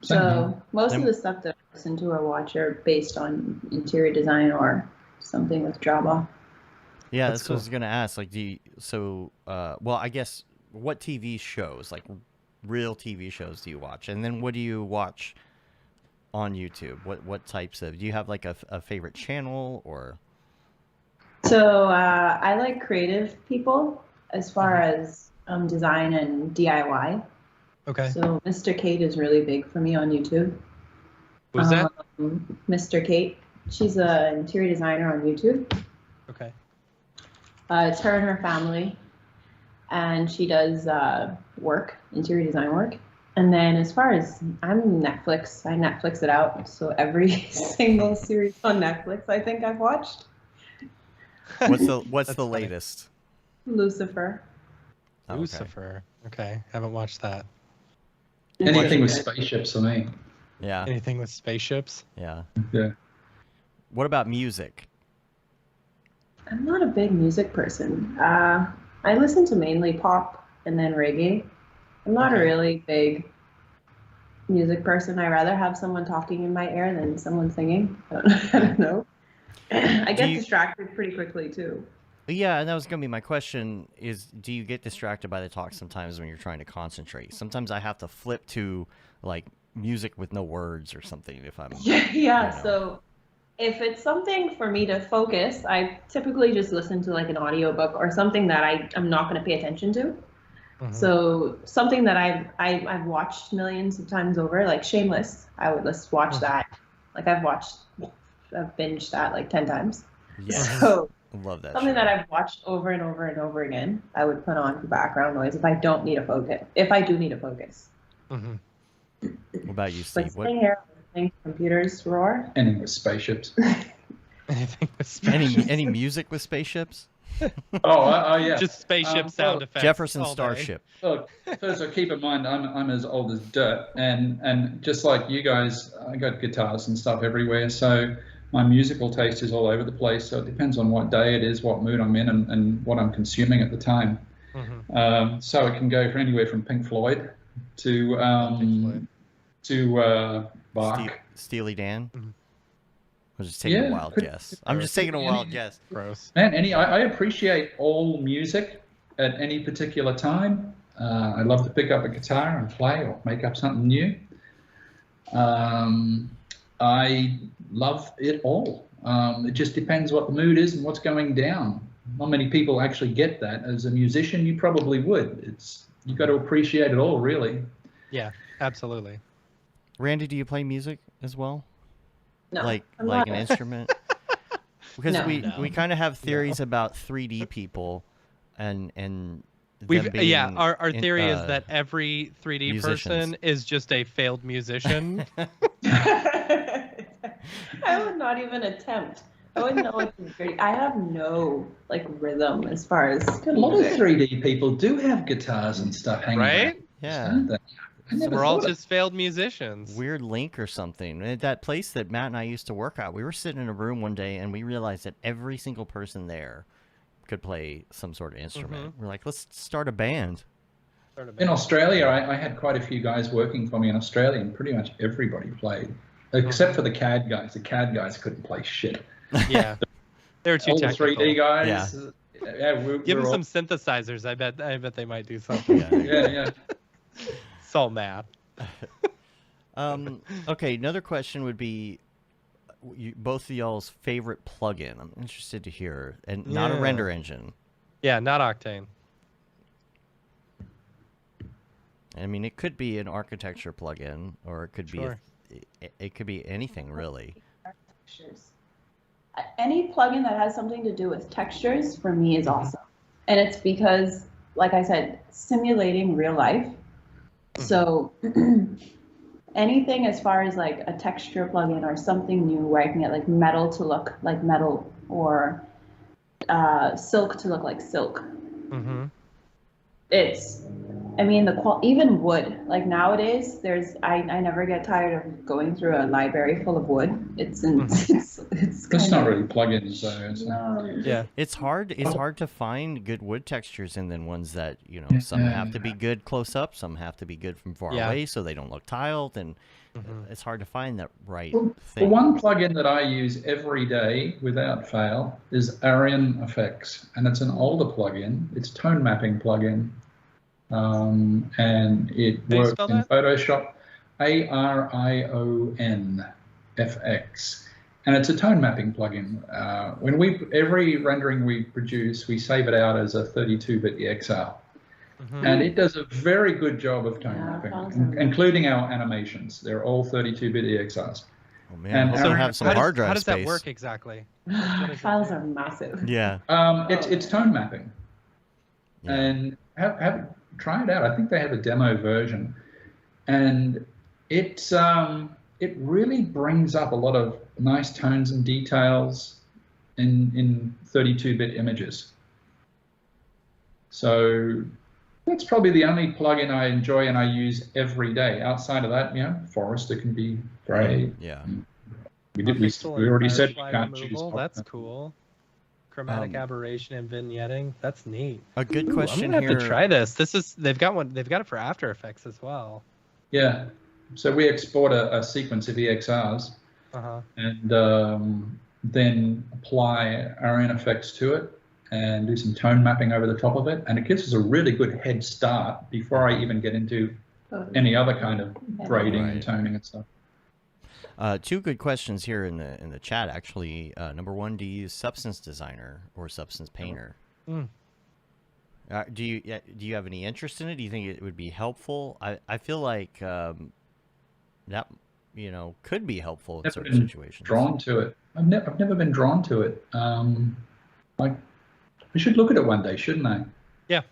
So most of the stuff that I listen to or watch are based on interior design or something with drama. Yeah, That's that's cool. what I was gonna ask. Like, well, I guess what TV shows, like real TV shows, do you watch? And then what do you watch on YouTube? What types of? Do you have like a favorite channel or? So I like creative people as far as design and DIY. Okay. So Mr. Kate is really big for me on YouTube. Who's that? Mr. Kate. She's an interior designer on YouTube. Okay. It's her and her family, and she does interior design work. And then as far as I'm Netflix, I Netflix it out. So every single series on Netflix I think I've watched. What's That's the funny. latest? Lucifer. Oh, okay. Lucifer. Okay. Haven't watched that. Anything with spaceships for me. Yeah. Anything with spaceships? Yeah. Yeah. What about music? I'm not a big music person. I listen to mainly pop and then reggae. I'm not a really big music person. I rather have someone talking in my ear than someone singing. I don't know. I get distracted pretty quickly too. Yeah, and that was gonna be my question: is do you get distracted by the talk sometimes when you're trying to concentrate? Sometimes I have to flip to like music with no words or something if I'm. Yeah. So if it's something for me to focus, I typically just listen to like an audiobook or something that I'm not going to pay attention to. Mm-hmm. So something that I've watched millions of times over, like Shameless, I would watch that. Like I've binged that like 10 times. Yes. So Love that. something show. that I've watched over and over and over again, I would put on for background noise if I don't need a focus. If I do need a focus. Mm-hmm. What about you, Like Steve? sitting here listening to computers roar. Anything with spaceships. Anything with spaceships? Any music with spaceships? Oh, yeah. Just spaceship sound effects. Jefferson all day. Starship. Look, first of all, keep in mind I'm as old as dirt, and just like you guys, I got guitars and stuff everywhere. So my musical taste is all over the place. So it depends on what day it is, what mood I'm in, and what I'm consuming at the time. Mm-hmm. So it can go from anywhere from Pink Floyd to Bach. Steely Dan. Mhm. I'm just taking a Yeah, wild could- guess. I'm just taking a wild guess. Gross. Man, I appreciate all music at any particular time. I love to pick up a guitar and play or make up something new. I love it all. It just depends what the mood is and what's going down. Not many people actually get that. As a musician, you probably would. You've got to appreciate it all, really. Yeah, absolutely. Randy, do you play music as well? No, like I'm an not. instrument? Because No. we kind of have theories about 3D people and them We've being our theory is that every 3D musicians. person is just a failed musician. I would not even attempt. I wouldn't know what to do. I have no like rhythm as far as A lot of music. 3D people do have guitars and stuff hanging Right? around, Yeah. don't they? I never We're all thought of- just failed musicians. Weird link or something. At that place that Matt and I used to work at, we were sitting in a room one day and we realized that every single person there could play some sort of instrument. We're like, let's start a band. In Australia, I had quite a few guys working for me in Australia, and pretty much everybody played, except for the CAD guys. The CAD guys couldn't play shit. Yeah, they're too All the technical. 3D guys, Yeah. yeah, Give we're them all, some synthesizers. I bet they might do something. Yeah. yeah. It's all math. Okay, another question would be both of y'all's favorite plugin. I'm interested to hear, and not a render engine. Yeah, not Octane. I mean, it could be an architecture plugin, or it could be it could be anything really. Textures. Any plugin that has something to do with textures for me is awesome, and it's because, like I said, simulating real life. So anything as far as like a texture plugin or something new where I can get like metal to look like metal or silk to look like silk. It's, I mean, even wood, like nowadays, I never get tired of going through a library full of wood. It's not really plugins though. No. Yeah, it's hard to find good wood textures, and then ones that, you know, some have to be good close up, some have to be good from far away so they don't look tiled, and it's hard to find that right thing. The one plugin that I use every day without fail is Aryan Effects, and it's an older plugin. It's tone mapping plugin, and it works in Photoshop. Arion FX, and it's a tone mapping plugin. Every rendering we produce, we save it out as a 32-bit EXR. And it does a very good job of tone mapping, including our animations. They're all 32-bit EXRs. Oh man, and also have some hard drive space. How does that work exactly? Files are massive. Yeah. It's tone mapping, and try it out. I think they have a demo version, and it really brings up a lot of nice tones and details in 32-bit images. So that's probably the only plugin I enjoy and I use every day. Outside of that, Forester can be great. Yeah. We already said we can't choose. That's cool. Chromatic aberration and vignetting. That's neat. A good question I'm here. gonna have to try this. They've got it for After Effects as well. Yeah. So we export a sequence of EXRs and then apply Aryan Effects to it and do some tone mapping over the top of it, and it gives us a really good head start before I even get into any other kind of grading and toning and stuff. Two good questions here in the chat actually. Number one, do you use Substance Designer or Substance Painter? Do you have any interest in it? Do you think it would be helpful? I feel like that could be helpful in certain situations. Drawn to it. I've never been drawn to it. I should look at it one day, shouldn't I? Yeah.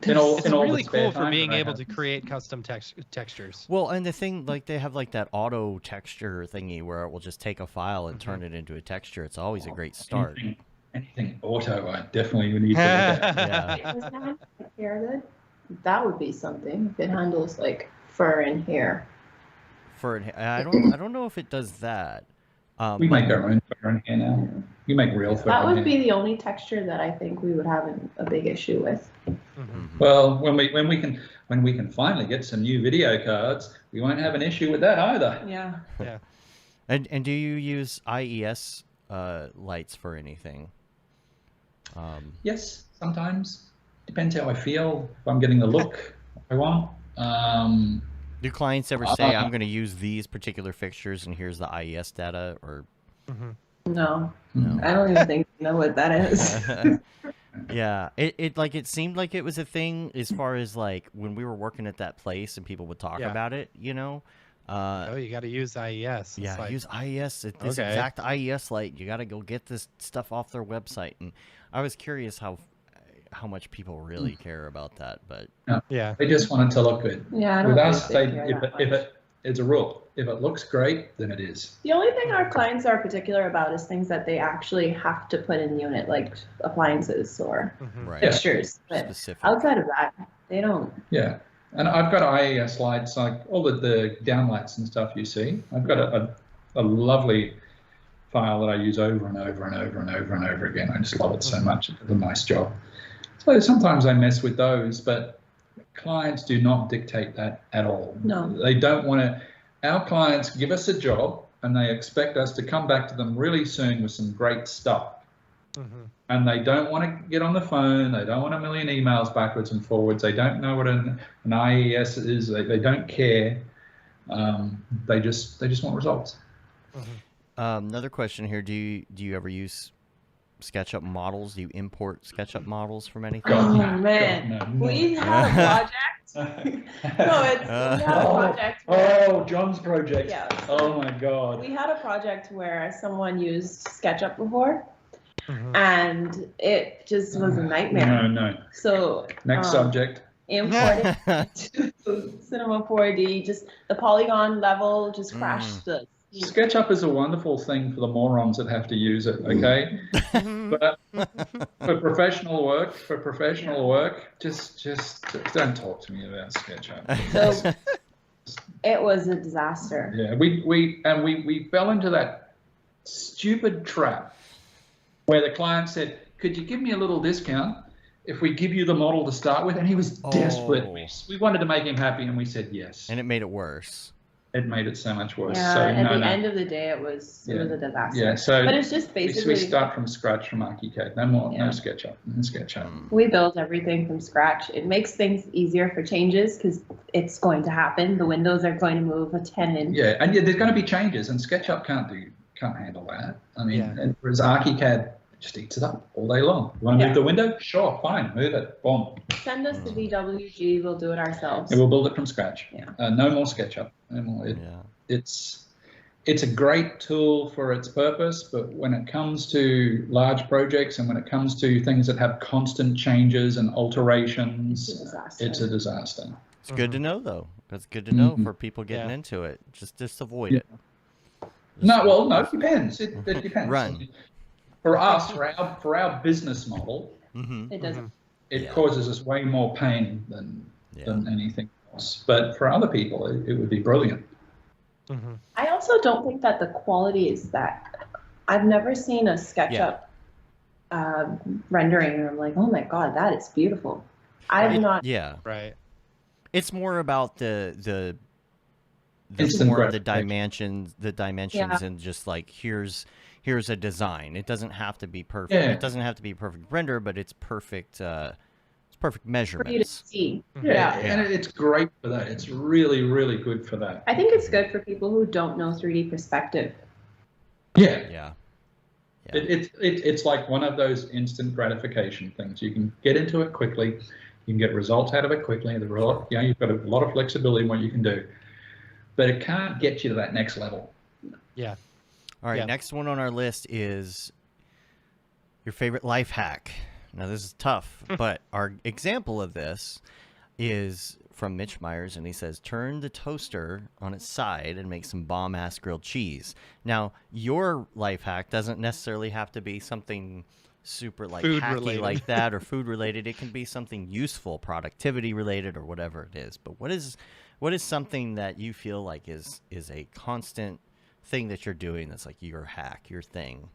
It's really cool for being able to create custom textures. Well, and the thing, like, they have like that auto texture thingy where it will just take a file and turn it into a texture. It's always a great start. Anything auto, I definitely would need to look at. Hair good? That would be something. If it handles like fur and hair. Fur and hair. I don't know if it does that. We make our own fur and hair now. You make real fur. That would be the only texture that I think we would have a big issue with. Well, when we can finally get some new video cards, we won't have an issue with that either. Yeah. Yeah. And do you use IES lights for anything? Yes, sometimes. Depends how I feel. If I'm getting the look I want. Do clients ever say, I'm going to use these particular fixtures and here's the IES data? Or No. I don't even think I know what that is. Yeah, it seemed like it was a thing as far as like when we were working at that place and people would talk about it, you know. You got to use IES. Yeah, use IES. This exact IES light. You got to go get this stuff off their website. And I was curious how much people really care about that, but they just want it to look good. Yeah, I don't with think us, they care if it's a rule. If it looks great, then it is. The only thing our clients are particular about is things that they actually have to put in the unit, like appliances or fixtures. But outside of that, they don't. Yeah, and I've got IES lights, like all the downlights and stuff you see. I've got a lovely file that I use over and over and over and over and over again. I just love it so much. It does a nice job. So sometimes I mess with those, but clients do not dictate that at all. No. They don't want to. Our clients give us a job and they expect us to come back to them really soon with some great stuff. And they don't want to get on the phone. They don't want a million emails backwards and forwards. They don't know what an IES is. They don't care. They just want results. Another question here: Do you ever use SketchUp models? Do you import SketchUp models from anything? Oh man, we had a project. No, we had a project. Oh, John's project. Yeah. Oh my God. We had a project where someone used SketchUp before, and it just was a nightmare. No. So Next subject. Imported to Cinema 4D, just the polygon level just crashed the. SketchUp is a wonderful thing for the morons that have to use it, okay? But for professional work, just don't talk to me about SketchUp. So it was a disaster. Yeah, we fell into that stupid trap where the client said, "Could you give me a little discount if we give you the model to start with?" And he was desperate. We wanted to make him happy, and we said yes. And it made it worse. It made it so much worse. Yeah, so, at the end of the day, it was a disaster. Yeah, so but it's just basically we start from scratch from Archicad. No SketchUp. No SketchUp. We build everything from scratch. It makes things easier for changes because it's going to happen. The windows are going to move a 10 inch. Yeah, and there's going to be changes, and SketchUp can't handle that. I mean, and whereas Archicad just eats it up all day long. You want to move the window? Sure, fine, move it. Boom. Send us the VWG. We'll do it ourselves. And we'll build it from scratch. Yeah. No more SketchUp. No more. It's a great tool for its purpose, but when it comes to large projects and when it comes to things that have constant changes and alterations, it's a disaster. It's good to know, though. That's good to know for people getting into it. Just avoid it. No, it depends. It depends. Run. For us, for our business model, it doesn't. It causes us way more pain than anything else. But for other people, it would be brilliant. I also don't think that the quality is that. I've never seen a SketchUp rendering and I'm like, oh my God, that is beautiful. I've not. Yeah. Right. It's more about the dimensions, and just like here's a design. It doesn't have to be perfect. Yeah. It doesn't have to be a perfect render, but it's perfect. It's perfect measurements. For you to see. And it's great for that. It's really, really good for that. I think it's good for people who don't know 3D perspective. Yeah. It's like one of those instant gratification things. You can get into it quickly. You can get results out of it quickly. You've got a lot of flexibility in what you can do, but it can't get you to that next level. Yeah. All right. Next one on our list is your favorite life hack. Now this is tough, but our example of this is from Mitch Myers, and he says, turn the toaster on its side and make some bomb-ass grilled cheese. Now, your life hack doesn't necessarily have to be something super like food hacky related. Like that or food related. It can be something useful, productivity related, or whatever it is. But what is something that you feel like is a constant thing that you're doing that's like your hack, your thing?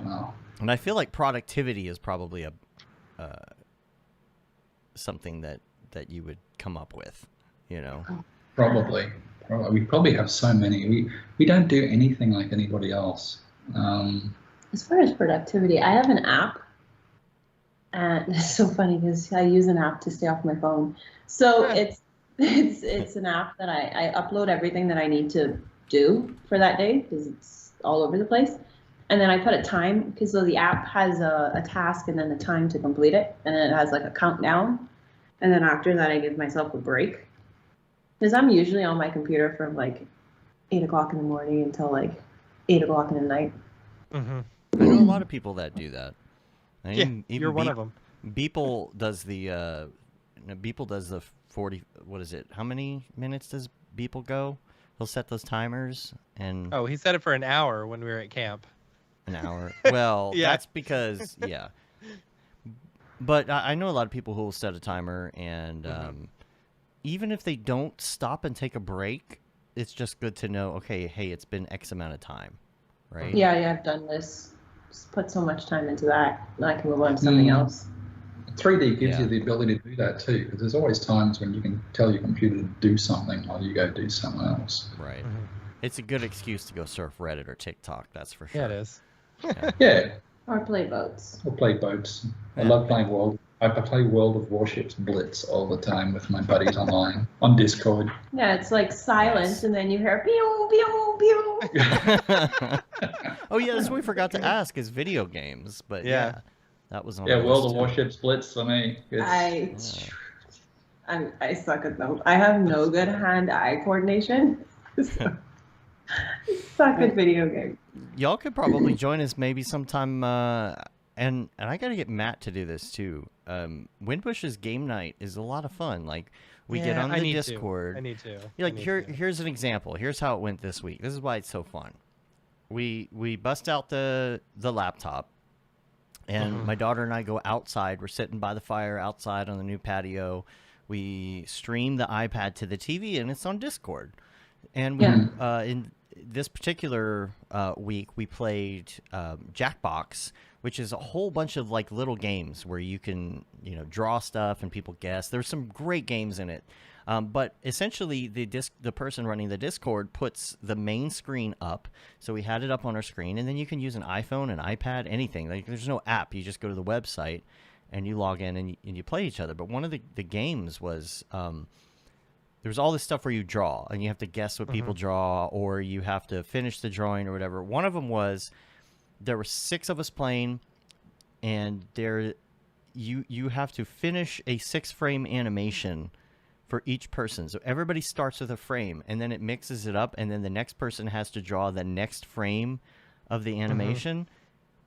Wow. And I feel like productivity is probably a something that you would come up with, you know? Probably. We probably have so many. We don't do anything like anybody else. As far as productivity, I have an app, and it's so funny because I use an app to stay off my phone. So it's an app that I upload everything that I need to do for that day because it's all over the place. And then I put a time, because so the app has a task and then the time to complete it. And then it has like a countdown. And then after that, I give myself a break. Because I'm usually on my computer from like 8 o'clock in the morning until like 8 o'clock in the night. I know a lot of people that do that. Even you're one of them. Beeple does the 40, what is it? How many minutes does Beeple go? He'll set those timers and... Oh, he set it for an hour when we were at camp. An hour. Well, that's because, But I know a lot of people who will set a timer, and even if they don't stop and take a break, it's just good to know, okay, hey, it's been X amount of time, right? Yeah, I've done this. Just put so much time into that, and I can move on to something else. 3D gives you the ability to do that too, because there's always times when you can tell your computer to do something while you go do something else. Right. It's a good excuse to go surf Reddit or TikTok, that's for sure. Yeah, it is. Or play boats. Or play boats. I Yeah. love playing World. I play World of Warships Blitz all the time with my buddies online on Discord. Yeah, it's like silence, Nice. and then you hear pew pew pew. Oh yeah, that's what we forgot to ask is video games, but yeah, that was on. Yeah, the World list of too. Warships Blitz for me. I suck at them. I have no good hand-eye coordination. So, I suck at video games. Y'all could probably join us maybe sometime, and I gotta get Matt to do this too. Windbush's game night is a lot of fun. Like we get on the Discord. I need to. Like here's an example. Here's how it went this week. This is why it's so fun. We bust out the laptop, and my daughter and I go outside. We're sitting by the fire outside on the new patio. We stream the iPad to the TV, and it's on Discord. And we, in this particular week, we played Jackbox, which is a whole bunch of like little games where you can, draw stuff and people guess. There's some great games in it. But essentially, the person running the Discord puts the main screen up. So we had it up on our screen, and then you can use an iPhone, an iPad, anything. Like there's no app. You just go to the website, and you log in, and you play each other. But one of the games was there was all this stuff where you draw, and you have to guess what people draw, or you have to finish the drawing or whatever. One of them was there were 6 of us playing, and you have to finish a 6-frame animation for each person. So everybody starts with a frame, and then it mixes it up, and then the next person has to draw the next frame of the animation,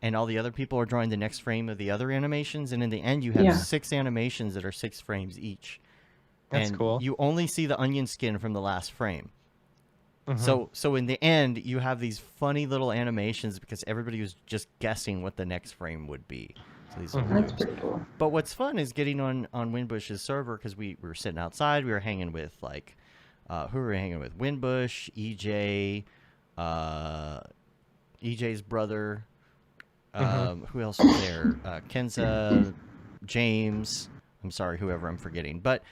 and all the other people are drawing the next frame of the other animations, and in the end you have 6 animations that are 6 frames each. That's cool. You only see the onion skin from the last frame. So in the end, you have these funny little animations because everybody was just guessing what the next frame would be. So these That's pretty cool. But what's fun is getting on Windbush's server because we were sitting outside. We were hanging with like, who were we hanging with? Windbush, EJ, EJ's brother. Who else was there? Kenza, James. I'm sorry, whoever I'm forgetting. But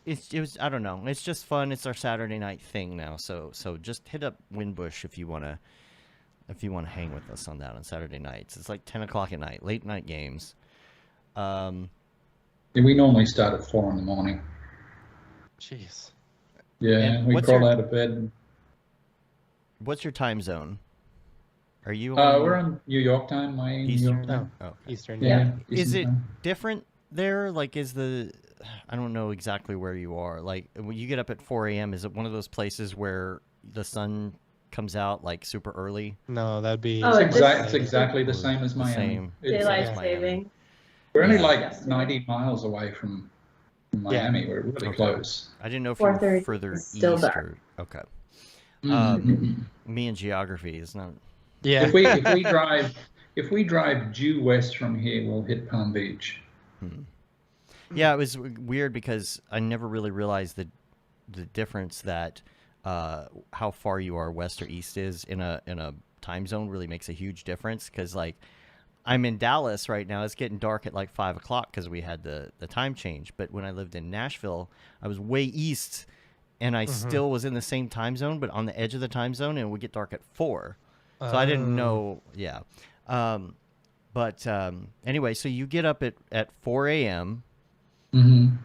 it was I don't know. It's just fun. It's our Saturday night thing now. So just hit up Windbush if you wanna hang with us on that on Saturday nights. It's like 10 o'clock at night, late night games. Yeah, we normally start at 4 in the morning. Jeez. Yeah, And we crawl out of bed. What's your time zone? Are you? We're on New York time. My New Eastern. York time. Oh, okay. Eastern. Yeah. Is Eastern it time. different there? Like, I don't know exactly where you are. Like, when you get up at 4 a.m., is it one of those places where the sun comes out like super early? No, that'd be. Oh, It's exactly the same as Miami. Same. Daylight Miami. saving. We're only Yeah. like 90 miles away from Miami. We're really close. I didn't know if you were 4:30 further is still east dark. or okay. Mhm. Me and geography is not. Yeah. If we drive due west from here, we'll hit Palm Beach. Yeah, it was weird because I never really realized the difference that how far you are west or east is in a time zone really makes a huge difference. Because like I'm in Dallas right now, it's getting dark at like 5 o'clock because we had the time change. But when I lived in Nashville, I was way east, and I still was in the same time zone, but on the edge of the time zone, and it would get dark at 4. So I didn't know. Yeah. But anyway, so you get up at 4 a.m. Mm-hmm.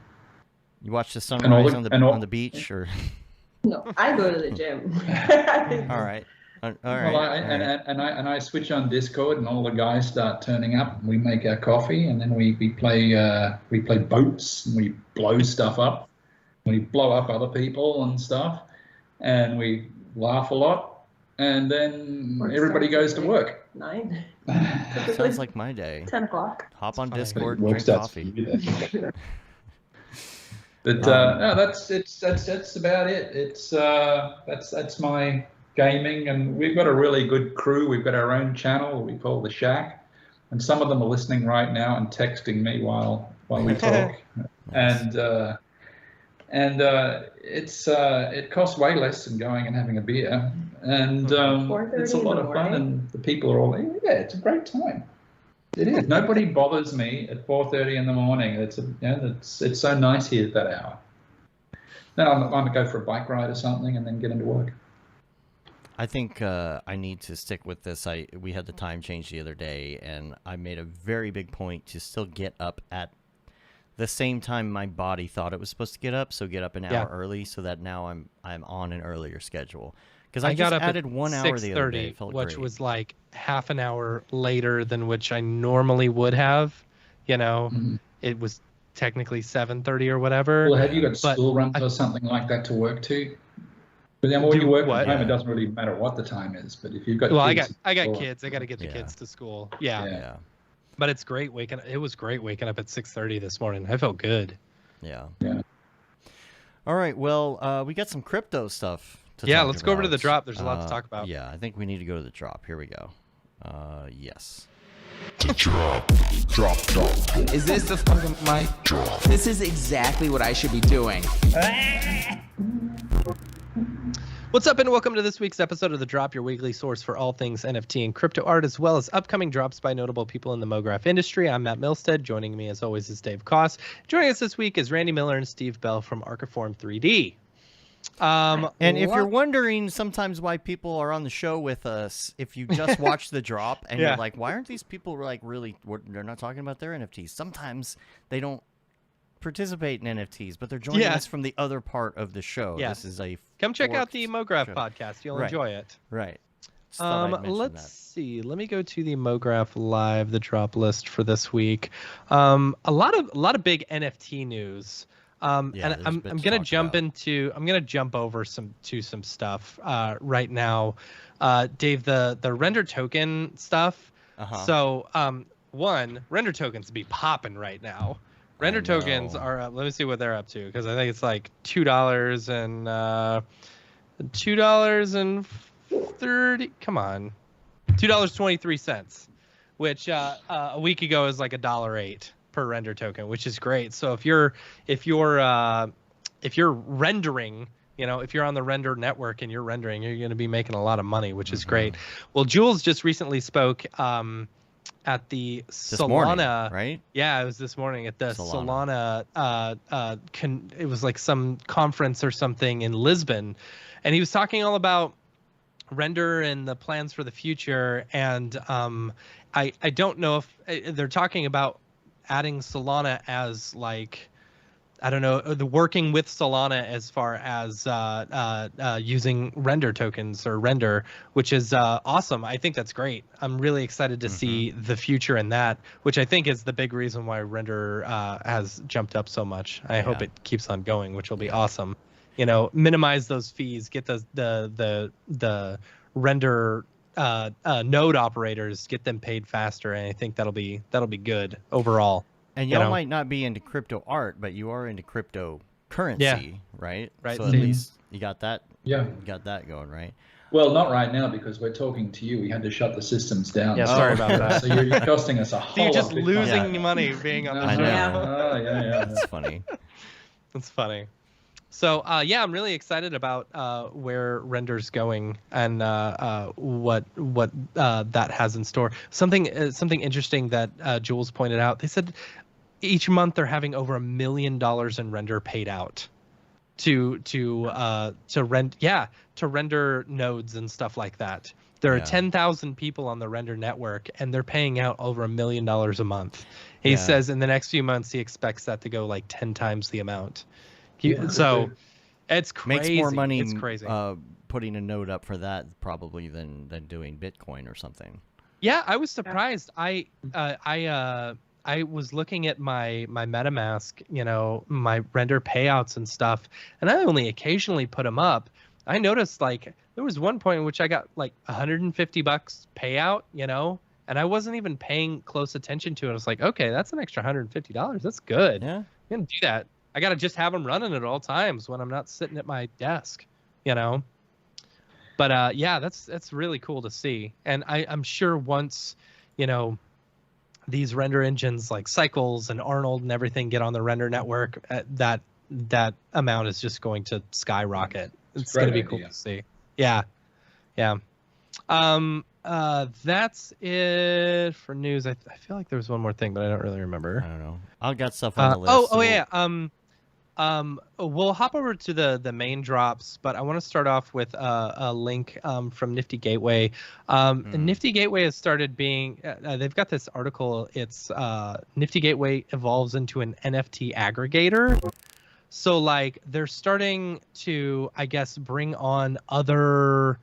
You watch the sunrise on the beach, or No, I go to the gym. all right, all right. Well, I switch on Discord, and all the guys start turning up. And we make our coffee, and then we play boats, and we blow stuff up. We blow up other people and stuff, and we laugh a lot. And then everybody goes to work. 9. Sounds like my day. 10 o'clock. Hop on Discord, Work drink starts coffee. for you then. But no, that's about it. It's that's my gaming, and we've got a really good crew. We've got our own channel we call the Shack, and some of them are listening right now and texting me while we talk. And it costs way less than going and having a beer, and it's a lot of fun, and the people are all it's a great time. It is. Nobody bothers me at 4:30 in the morning. It's so nice here at that hour. Then I'm gonna go for a bike ride or something, and then get into work. I think I need to stick with this. We had the time change the other day, and I made a very big point to still get up at the same time my body thought it was supposed to get up. So get up an hour early, so that now I'm on an earlier schedule. Because I just got up added at 1 hour the other day. It felt which great. was like half an hour later than which I normally would have. You know, it was technically 7:30 or whatever. Well, have you got school runs or something like that to work to? But then when you work from home, it doesn't really matter what the time is. But if you've got kids, I got kids. I got to get the kids to school. Yeah. But it's great waking. It was great waking up at 6:30 this morning. I felt good. Yeah. Yeah. All right. Well, we got some crypto stuff to talk let's go over to the drop. There's a lot to talk about. Yeah, I think we need to go to the drop. Here we go. Yes. The drop. Is this the fucking mic? Drop. This is exactly what I should be doing. What's up, and welcome to this week's episode of The Drop, your weekly source for all things NFT and crypto art, as well as upcoming drops by notable people in the Mograph industry. I'm Matt Milstead. Joining me, as always, is Dave Koss. Joining us this week is Randy Miller and Steve Bell from Archiform 3D. And if you're wondering sometimes why people are on the show with us, if you just watch the drop and you're like, why aren't these people like really, they're not talking about their NFTs? Sometimes they don't participate in NFTs, but they're joining us from the other part of the show. This is a come check out the Mograph podcast. You'll enjoy it. Right. Let's see. Let me go to the Mograph Live, the drop list for this week. A lot of big NFT news. And I'm gonna jump over some stuff right now. Dave, the render token stuff. So one, render tokens be popping right now. Render tokens are let me see what they're up to, because I think it's like $2.30. Come on, $2.23, which a week ago is like $1.08 per render token, which is great. So if you're rendering, if you're on the render network and you're rendering, you're going to be making a lot of money, which is great. Well, Jules just recently spoke at the Solana, morning, right? Yeah, it was this morning at the Solana. It was like some conference or something in Lisbon, and he was talking all about render and the plans for the future. And I don't know if they're talking about adding Solana as like, I don't know, the working with Solana as far as using render tokens or render, which is awesome. I think that's great. I'm really excited to see the future in that, which I think is the big reason why render has jumped up so much. I hope it keeps on going, which will be awesome. Minimize those fees, get the render node operators, get them paid faster, and I think that'll be good overall. And y'all might not be into crypto art, but you are into cryptocurrency, right? Right. So at least you got that. Yeah. You got that going, right? Well, not right now, because we're talking to you. We had to shut the systems down. Yeah, sorry about that. So you're costing us a whole So you're just lot. losing money being on the I show. know. Yeah. That's funny. That's funny. So I'm really excited about where render's going and what that has in store. Something interesting that Jules pointed out. They said each month they're having over $1 million in render paid out to render nodes and stuff like that. There are 10,000 people on the render network, and they're paying out over $1 million a month. He says in the next few months he expects that to go like 10 times the amount. So it's crazy. Makes more money. It's crazy. Putting a node up for that probably than doing Bitcoin or something. Yeah, I was surprised. I was looking at my MetaMask, my render payouts and stuff, and I only occasionally put them up. I noticed like there was one point in which I got like $150 payout, and I wasn't even paying close attention to it. I was like, okay, that's an extra $150. That's good. Yeah, I'm gonna do that. I got to just have them running at all times when I'm not sitting at my desk, But that's really cool to see. And I'm sure once, these render engines like Cycles and Arnold and everything get on the render network, that amount is just going to skyrocket. It's going to be cool to see. Yeah. That's it for news. I feel like there was one more thing, but I don't really remember. I don't know. I've got stuff on the list. We'll hop over to the main drops, but I want to start off with a link from Nifty Gateway. Nifty Gateway has started being. They've got this article. It's Nifty Gateway evolves into an NFT aggregator. So like they're starting to, I guess, bring on other.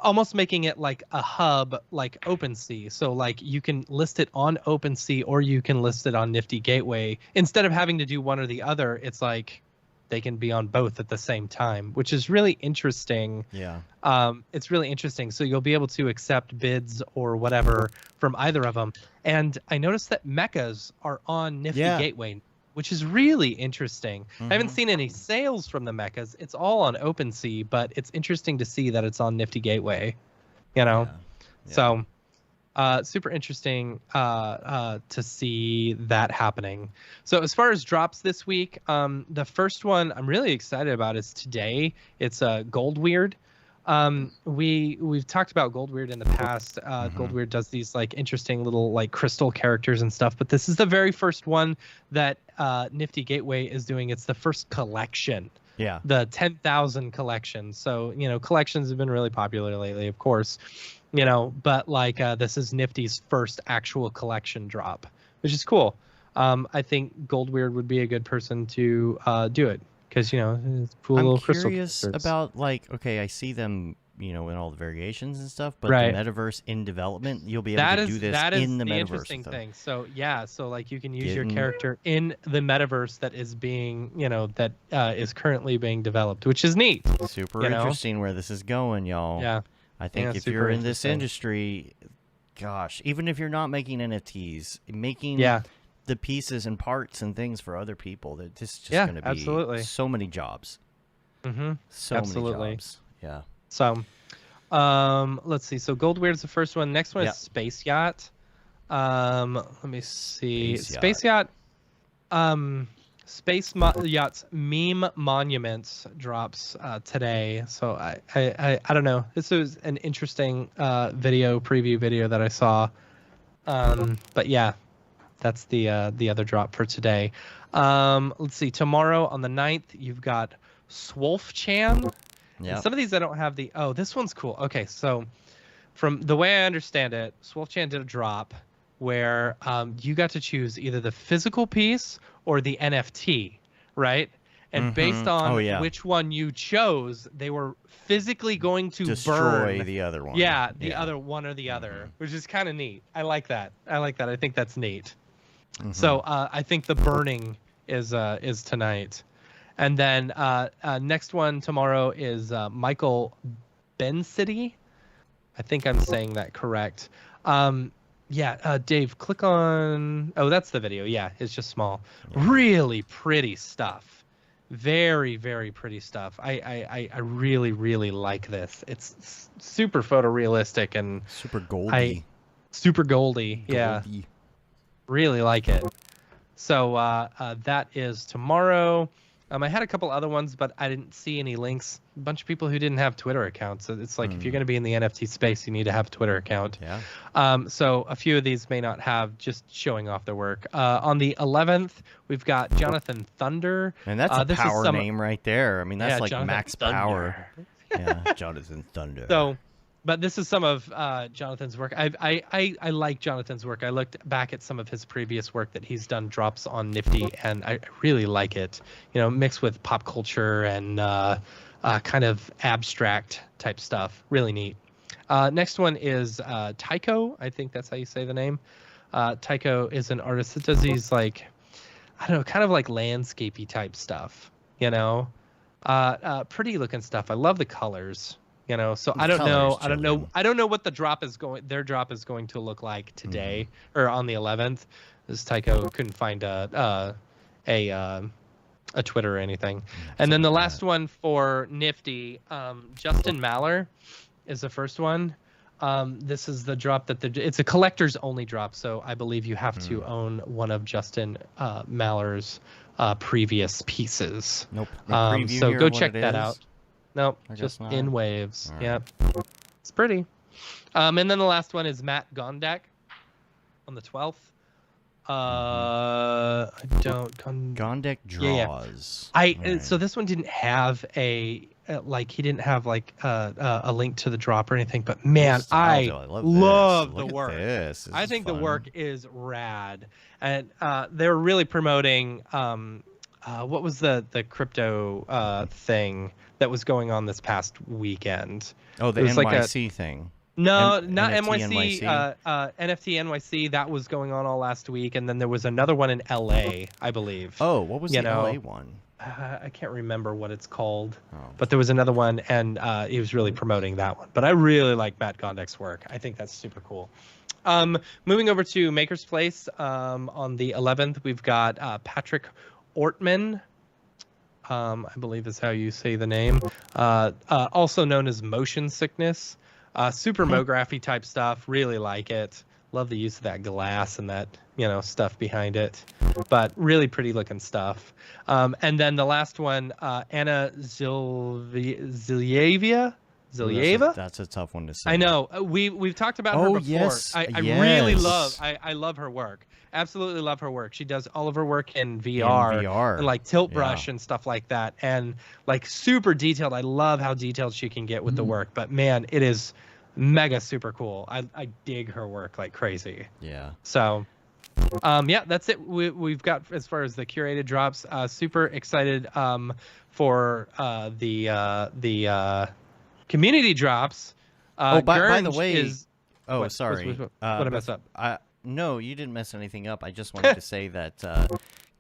Almost making it like a hub, like OpenSea. So like you can list it on OpenSea or you can list it on Nifty Gateway. Instead of having to do one or the other, it's like they can be on both at the same time, which is really interesting. Yeah. It's really interesting. So you'll be able to accept bids or whatever from either of them. And I noticed that mechas are on Nifty Gateway, which is really interesting. I haven't seen any sales from the mechas. It's all on OpenSea, but it's interesting to see that it's on Nifty Gateway, you know? Yeah. So super interesting to see that happening. So as far as drops this week, the first one I'm really excited about is today. It's Gold Weird. We've talked about Gold Weird in the past. Gold Weird does these like interesting little like crystal characters and stuff, but this is the very first one that Nifty Gateway is doing. It's the first collection. Yeah. The 10,000 collection. So, you know, collections have been really popular lately, of course, you know, but like this is Nifty's first actual collection drop, which is cool. I think Gold Weird would be a good person to do it. Because, you know, it's cool little crystal. I'm curious about, like, okay, I see them, you know, in all the variations and stuff, but the metaverse in development, you'll be able to do this in the metaverse. That is the interesting thing. So, yeah, so, like, you can use your character in the metaverse that is being, you know, that is currently being developed, which is neat. Super interesting where this is going, y'all. Yeah. I think if you're in this industry, gosh, even if you're not making NFTs, making... the pieces and parts and things for other people, that this is just going to be so many jobs. So many jobs. Yeah. So let's see. So Gold Weird's the first one. Next one is Space Yacht. Let me see. Space Yacht. Yacht's meme monuments drops today. So I don't know. This was an interesting preview video that I saw. But yeah. That's the other drop for today. Let's see. Tomorrow on the 9th, you've got Swolf-chan. Yeah. Some of these I don't have the... Oh, this one's cool. Okay, so from the way I understand it, Swolf-chan did a drop where you got to choose either the physical piece or the NFT, right? And based on which one you chose, they were physically going to destroy burn the other one. Yeah, other one or the other, which is kind of neat. I like that. I think that's neat. So I think the burning is tonight, and then next one tomorrow is Michael Bencity. I think I'm saying that correct. Dave, click on. Oh, that's the video. Yeah, it's just small. Yeah. Really pretty stuff. Very, very pretty stuff. I really, really like this. It's super photorealistic and super goldy. Super goldy. Yeah. Really like it. So that is tomorrow. I had a couple other ones, but I didn't see any links. A bunch of people who didn't have Twitter accounts. So it's like if you're going to be in the NFT space, you need to have a Twitter account. Yeah. So a few of these may not have, just showing off their work. On the 11th, we've got Jonathan Thunder. And that's a power name right there. I mean, that's like Jonathan max Thunder. Power. Yeah, Jonathan Thunder. So, but this is some of Jonathan's work. I like Jonathan's work. I looked back at some of his previous work that he's done drops on Nifty, and I really like it. You know, mixed with pop culture and kind of abstract type stuff. Really neat. Next one is Taiko. I think that's how you say the name. Taiko is an artist that does these like, I don't know, kind of like landscapey type stuff. You know, pretty looking stuff. I love the colors. You know, so I don't know what the drop is their drop is going to look like today or on the 11th. This Taiko couldn't find a Twitter or anything. And then the last one for Nifty, Justin Maller is the first one. This is the drop that it's a collector's only drop, so I believe you have to own one of Justin Maller's previous pieces. Nope. So go check that out. Nope, just in waves. Right. Yep. It's pretty. And then the last one is Matt Gondak on the 12th. I don't. Gondek draws. So this one didn't have he didn't have like a link to the drop or anything. But man, I love the work. This I think fun. the work is rad, and they're really promoting. What was the crypto thing that was going on this past weekend? Oh, the NYC thing. No, not NFT NYC. NFT NYC, that was going on all last week, and then there was another one in LA, I believe. Oh, what was the LA one? I can't remember what it's called, Oh. but there was another one, and he was really promoting that one. But I really like Matt Gondek's work. I think that's super cool. Moving over to Maker's Place, on the 11th, we've got Patrick Ortman. I believe is how you say the name. Also known as Motion Sickness. Super Mography type stuff. Really like it. Love the use of that glass and that, stuff behind it. But really pretty looking stuff. And then the last one, Anna Zilieva? That's a tough one to say. I know. We've talked about her before. Yes. I really love. I love her work. Absolutely love her work. She does all of her work in VR. And like tilt brush and stuff like that, and like super detailed. I love how detailed she can get with the work. But man, it is mega super cool. I dig her work like crazy. Yeah. So, that's it. We've got as far as the curated drops. Super excited for the community drops. By the Gurns way, sorry. What did I mess up? No, you didn't mess anything up. I just wanted to say that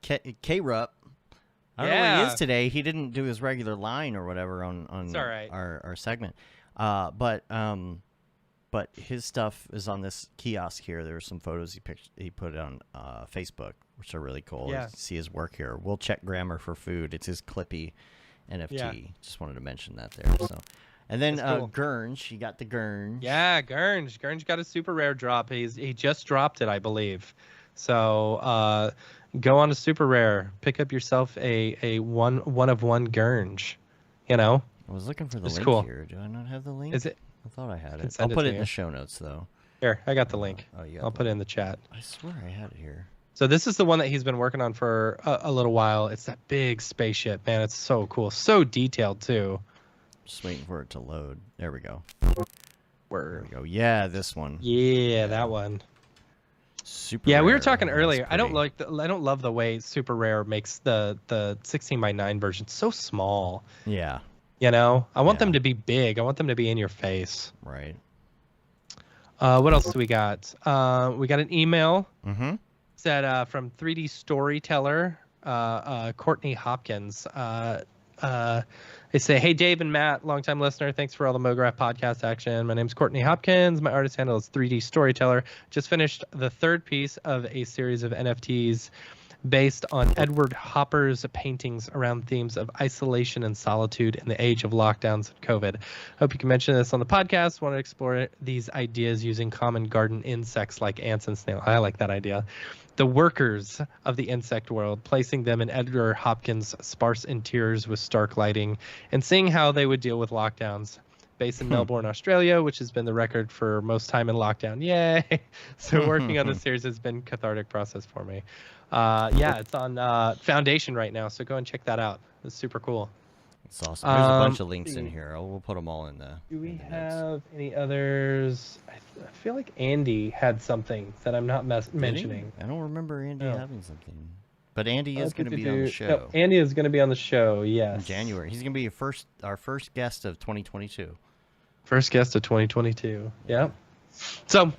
K-Rup, I don't know where he is today. He didn't do his regular line or whatever on our segment. But his stuff is on this kiosk here. There were some photos he put on Facebook, which are really cool. Yeah. You see his work here. We'll check Grammar for Food. It's his Clippy NFT. Yeah. Just wanted to mention that there. So. And then cool. Gurns, he got the Gurns. Yeah, Gurns got a super rare drop. He just dropped it, I believe. So go on to super rare, pick up yourself a one of one Gurns. I was looking for the link cool. here. Do I not have the link? Is it? I thought I had it. I'll I'll put it in the show notes though. Here, I got the link. Yeah. I'll put it in the chat. I swear I had it here. So this is the one that he's been working on for a little while. It's that big spaceship, man. It's so cool, so detailed too. Just waiting for it to load. There we go. There we go. Yeah, this one. Yeah, that one. Super. Yeah, rare. we were talking earlier. I don't pretty. I don't love the way Super Rare makes the 16:9 version so small. Yeah. I want them to be big. I want them to be in your face. Right. What else do we got? We got an email. Mm-hmm. Said from 3D Storyteller, Courtney Hopkins. They say, hey, Dave and Matt, longtime listener. Thanks for all the Mograph podcast action. My name's Courtney Hopkins. My artist handle is 3D Storyteller. Just finished the third piece of a series of NFTs based on Edward Hopper's paintings around themes of isolation and solitude in the age of lockdowns and COVID. Hope you can mention this on the podcast. Want to explore these ideas using common garden insects like ants and snails. I like that idea. The workers of the insect world, placing them in Edgar Hopkins' sparse interiors with stark lighting, and seeing how they would deal with lockdowns. Based in Melbourne, Australia, which has been the record for most time in lockdown. Yay! So working on this series has been a cathartic process for me. It's on Foundation right now, so go and check that out. It's super cool. It's awesome. There's a bunch of links in here. We'll put them all in the. Do we have any others? I feel like Andy had something that I'm not mentioning. I don't remember Andy having something. But Andy is going to be on the show. No, Andy is going to be on the show, yes. In January. He's going to be our first guest of 2022. First guest of 2022. Yeah. So,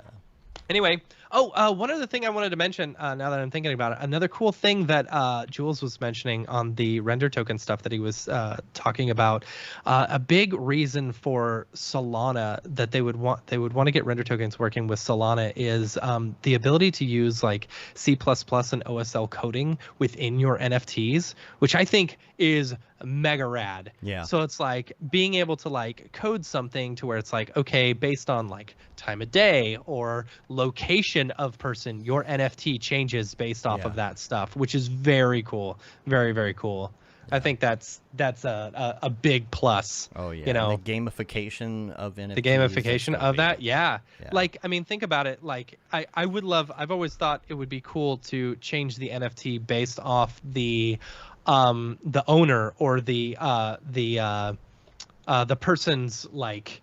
anyway, one other thing I wanted to mention now that I'm thinking about it. Another cool thing that Jules was mentioning on the render token stuff that he was talking about. A big reason for Solana that they would want to get render tokens working with Solana is the ability to use like C++ and OSL coding within your NFTs, which I think is mega rad. Yeah. So it's like being able to like code something to where it's like, okay, based on like time of day or location of person, your NFT changes based off of that stuff, which is very cool. Very, very cool. I think that's a big plus. Oh yeah, you know, and the gamification of NFTs. The gamification of that, yeah. Like, I mean, think about it. Like, I would love. I've always thought it would be cool to change the NFT based off the owner or the person's like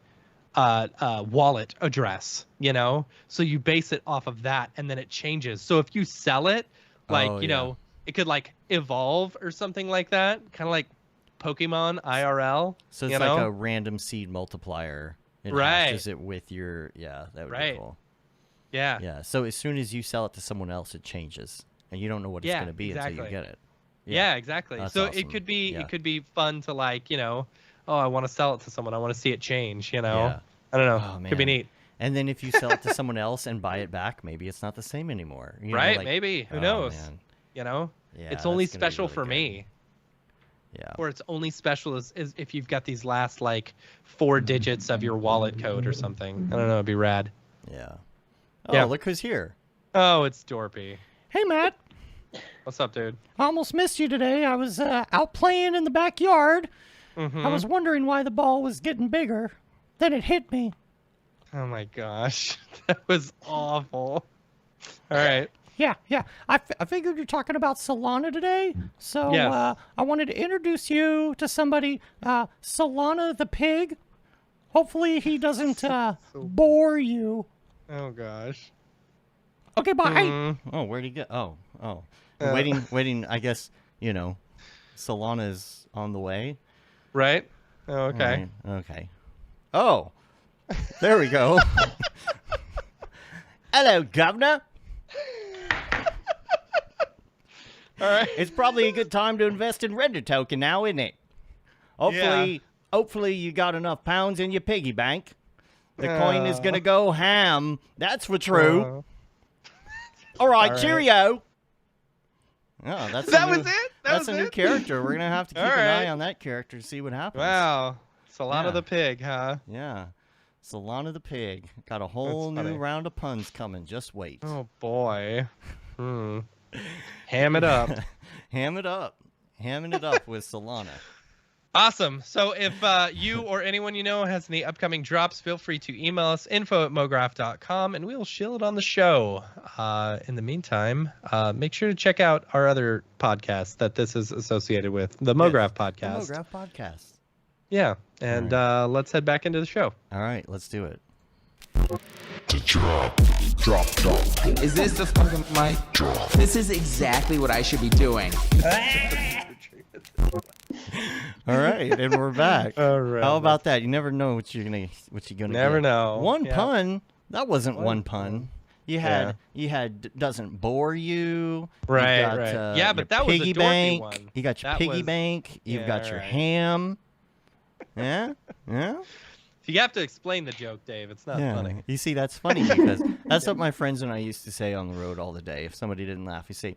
wallet address. You know, so you base it off of that, and then it changes. So if you sell it, like you know, it could like evolve or something like that, kind of like Pokemon IRL. So it's like a random seed multiplier. It hashes it with your that would be cool. Yeah. Yeah. So as soon as you sell it to someone else, it changes, and you don't know what it's going to be until you get it. Yeah, exactly. That's so awesome. it could be fun to like, you know, oh, I want to sell it to someone. I want to see it change. You know, I don't know. Oh, could be neat. And then if you sell it to someone else and buy it back, maybe it's not the same anymore. You know, like, maybe. Who knows? Man. You know, yeah, it's only that's gonna be special really for good. me. Yeah. Or it's only special is if you've got these last like 4 digits of your wallet code or something. I don't know. It'd be rad. Yeah. Oh, look who's here. Oh, it's Dorpy. Hey, Matt. What's up, dude? I almost missed you today. I was out playing in the backyard. I was wondering why the ball was getting bigger. Then it hit me. Oh my gosh, that was awful. All right. Yeah. I figured you're talking about Solana today, so Yes. I wanted to introduce you to somebody, Solana the pig. Hopefully he doesn't bore you. Oh gosh. Okay, bye. Oh, where'd he go? Oh. Waiting. I guess, you know, Solana's on the way. Right? Oh, okay. Right, okay. Oh, there we go. Hello, Governor. All right. It's probably a good time to invest in Render token now, isn't it? Hopefully you got enough pounds in your piggy bank. The coin is gonna go ham. That's for true. All right, cheerio. Oh, that's That was it? That's a new character. We're gonna have to keep an eye on that character to see what happens. Wow. Solana Yeah. the pig, huh? Yeah. Solana the pig. Got a whole That's new funny. round of puns coming. Just wait. Oh boy. Ham it up. Ham it up. Hamming it up with Solana. Awesome. So if you or anyone you know has any upcoming drops, feel free to email us info@mograph.com and we will shill it on the show. In the meantime, make sure to check out our other podcast that this is associated with, the Mograph podcast. The Mograph podcast. Yeah. And let's head back into the show. All right, let's do it. The drop. Is this the fucking mic? This is exactly what I should be doing. All right, and we're back. All right. How about that? You never know what you're gonna Never get. know. One Yeah. pun. That wasn't one pun. You had doesn't bore you. Right, You've got, right. Yeah, your but that was a piggy dorky bank. one. You got your That piggy was- bank. You've got your right. ham. Yeah. You have to explain the joke, Dave. It's not funny. You see, that's funny because that's what my friends and I used to say on the road all the day. If somebody didn't laugh, you say,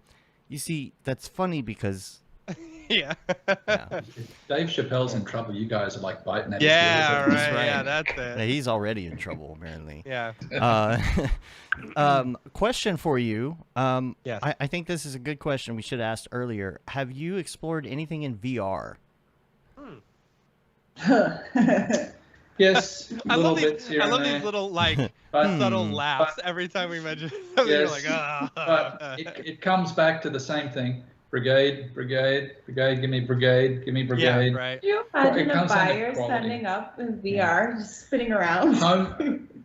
"You see, that's funny because." Yeah. If Dave Chappelle's in trouble, you guys are like biting at Yeah, his heels. right. right. Yeah, that's Yeah, it. he's already in trouble, apparently. Yeah. Question for you. Yes. I think this is a good question we should have asked earlier. Have you explored anything in VR? Yes, I little love bits these. here I and love there. these little like But- subtle laughs every time we mention something. You're Yes, like, ah. but it comes back to the same thing. Brigade, give me brigade. Yeah, right. Can you imagine It a comes down to buyer quality. standing up in VR, just spinning around?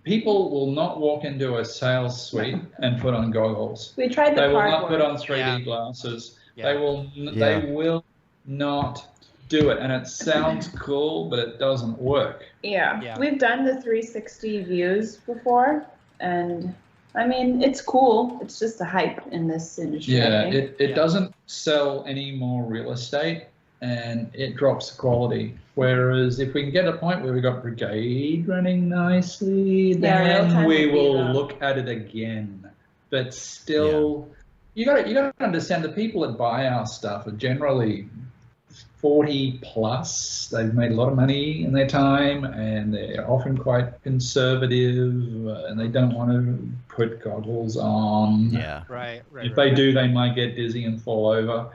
People will not walk into a sales suite and put on goggles. We tried the They will card not one. put on 3D Yeah. glasses. Yeah. They will not do it. And it sounds cool, but it doesn't work. Yeah. We've done the 360 views before, and I mean, it's cool. It's just a hype in this industry. I Yeah, think. it doesn't sell any more real estate and it drops the quality. Whereas if we can get a point where we got brigade running nicely, Yeah, real then time we would be will the- look at it again. But still, you got to understand the people that buy our stuff are generally 40 plus. They've made a lot of money in their time, and they're often quite conservative, and they don't want to put goggles on. Yeah. Right. If they do, they might get dizzy and fall over.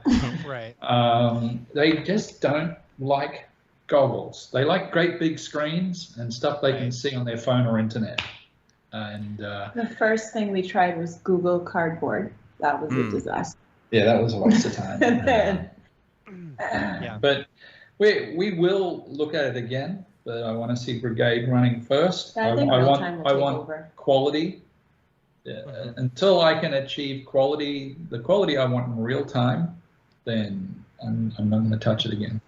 Right. They just don't like goggles. They like great big screens and stuff they can see on their phone or internet. And the first thing we tried was Google Cardboard. That was a disaster. Yeah, that was a waste of time. And then, Yeah. But we will look at it again. But I want to see Brigade running first. I think real time will I take want over. quality. Until I can achieve quality, the quality I want in real time, then I'm not going to touch it again.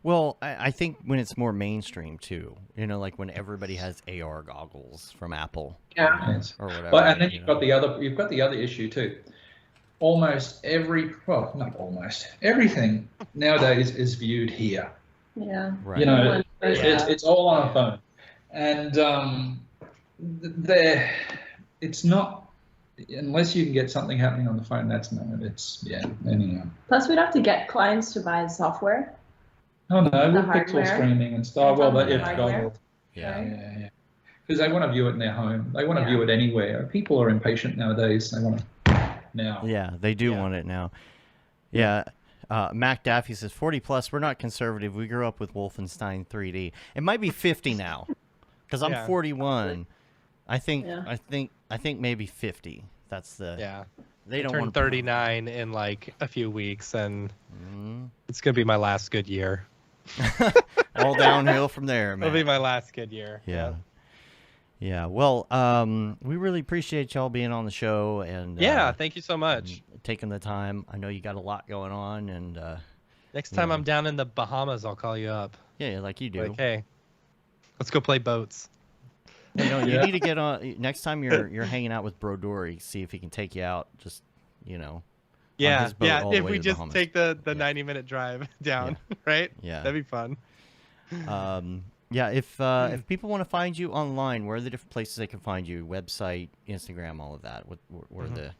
Well, I think when it's more mainstream too, you know, like when everybody has AR goggles from Apple, Yes. or whatever. But and then you've got the other issue too. Not almost everything nowadays is viewed here. Yeah. Right. You know, it's all on a phone, and it's not unless you can get something happening on the phone. Anyhow. Plus, we'd have to get clients to buy the software. Oh no, The with pixel hardware. screening and stuff. Well, The it's hardware. goggles. Yeah. Yeah. Because they want to view it in their home. They want to Yeah. view it anywhere. People are impatient nowadays. They want to now. Yeah, they do want it now. Yeah. Mac Daffy says 40 plus. We're not conservative. We grew up with Wolfenstein 3D. It might be 50 now, because I'm 41. I think maybe 50. That's the They don't turn want 39 in like a few weeks, and it's gonna be my last good year. all downhill from there, man. It'll be my last good year. Yeah. Yeah. Well, we really appreciate y'all being on the show, and thank you so much. and taking the time. I know you got a lot going on, and Next time I'm down in the Bahamas, I'll call you up. yeah, like you do. Like, hey, let's go play boats. You know, you need to get on next time you're hanging out with Brodori. See if he can take you out. Just on his boat all the If way we to just Bahamas. take the 90-minute drive down, right? Yeah. That'd be fun. If people want to find you online, where are the different places they can find you? Website, Instagram, all of that. What are the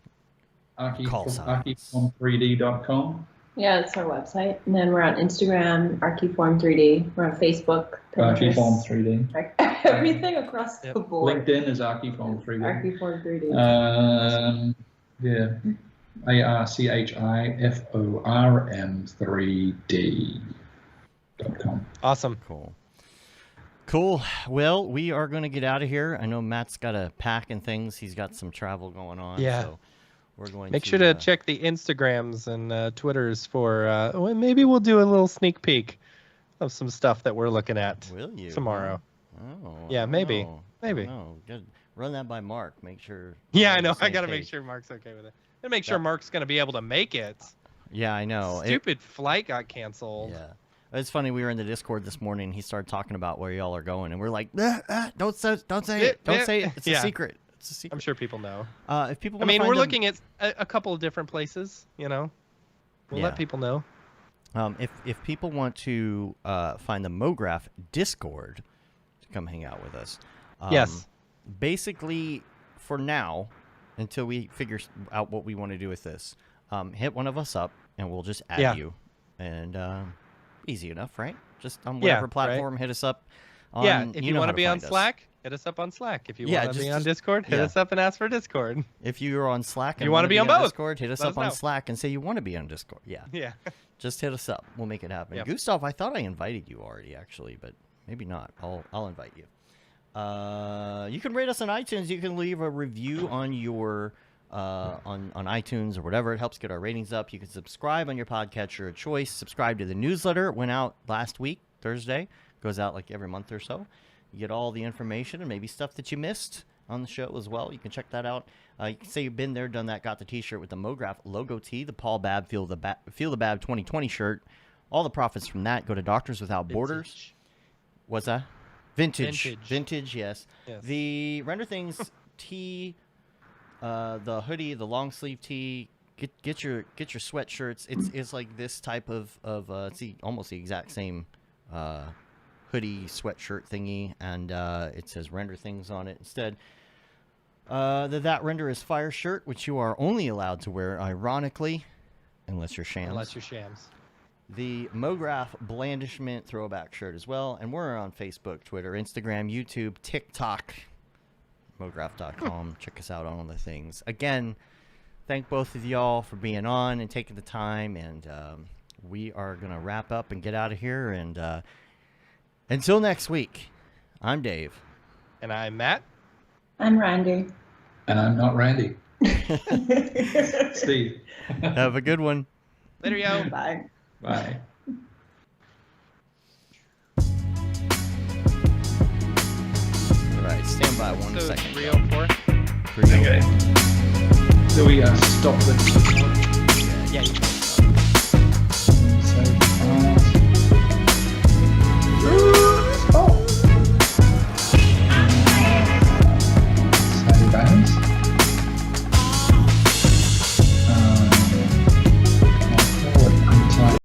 call signs? Archiform3d.com. Yeah, that's our website. And then we're on Instagram, Archiform3D. We're on Facebook, Pinterest. Archiform3D. Everything across the board. LinkedIn is Archiform3D. Archiform3D. ARCHIFORM3D.com. Awesome. Cool. Well, we are going to get out of here. I know Matt's got to pack and things. He's got some travel going on. Yeah. So we're going Make sure to check the Instagrams and Twitters for. Maybe we'll do a little sneak peek of some stuff that we're looking at. Will you? Tomorrow. Oh. Yeah, maybe. Maybe. Oh, good. Run that by Mark. Make sure. Yeah, we're I on the know. I same got to page. make sure Mark's okay with it. And make sure Mark's going to be able to make it. Yeah, I know. Stupid flight got canceled. Yeah. It's funny. We were in the Discord this morning. And he started talking about where y'all are going, and we're like, "Don't say it! Don't say it! It's a secret. It's a secret." I'm sure people know. If people, we're looking at a couple of different places. You know, we'll let people know. If people want to find the Mograph Discord to come hang out with us, yes. Basically, for now, until we figure out what we want to do with this, hit one of us up, and we'll just add you, and easy enough, right? Just on whatever platform, hit us up. If you want to be on Slack, hit us up on Slack. If you want to be on Discord, hit us up and ask for Discord. If you're on Slack and you want to be on both, Discord, hit us up on Slack and say you want to be on Discord. Yeah. Yeah. Just hit us up. We'll make it happen. Yep. Gustav, I thought I invited you already, actually, but maybe not. I'll invite you. You can rate us on iTunes. You can leave a review on your on iTunes or whatever. It helps get our ratings up. You can subscribe on your podcatcher of choice. Subscribe to the newsletter. It went out last week, Thursday. Goes out like every month or so. You get all the information and maybe stuff that you missed on the show as well. You can check that out. You can say you've been there, done that, got the T-shirt with the Mograph logo tee, the Paul Babb Feel the Bab 2020 shirt. All the profits from that go to Doctors Without Borders. What's that? Vintage, yes. The Render Things tee, the hoodie, the long sleeve tee. Get your sweatshirts. It's like this type of it's almost the exact same hoodie sweatshirt thingy, and it says Render Things on it instead. That Render is Fire shirt, which you are only allowed to wear, ironically, unless you're shams. the Mograph Blandishment throwback shirt as well. And we're on Facebook, Twitter, Instagram, YouTube, TikTok, Mograph.com. Check us out on all the things. Again, thank both of y'all for being on and taking the time. And we are going to wrap up and get out of here. And until next week, I'm Dave. And I'm Matt. I'm Randy. And I'm not Randy. Steve. Have a good one. Later, yo. Bye. Bye. All right, stand by one So second. 304. Okay. Do we stop the... Yeah.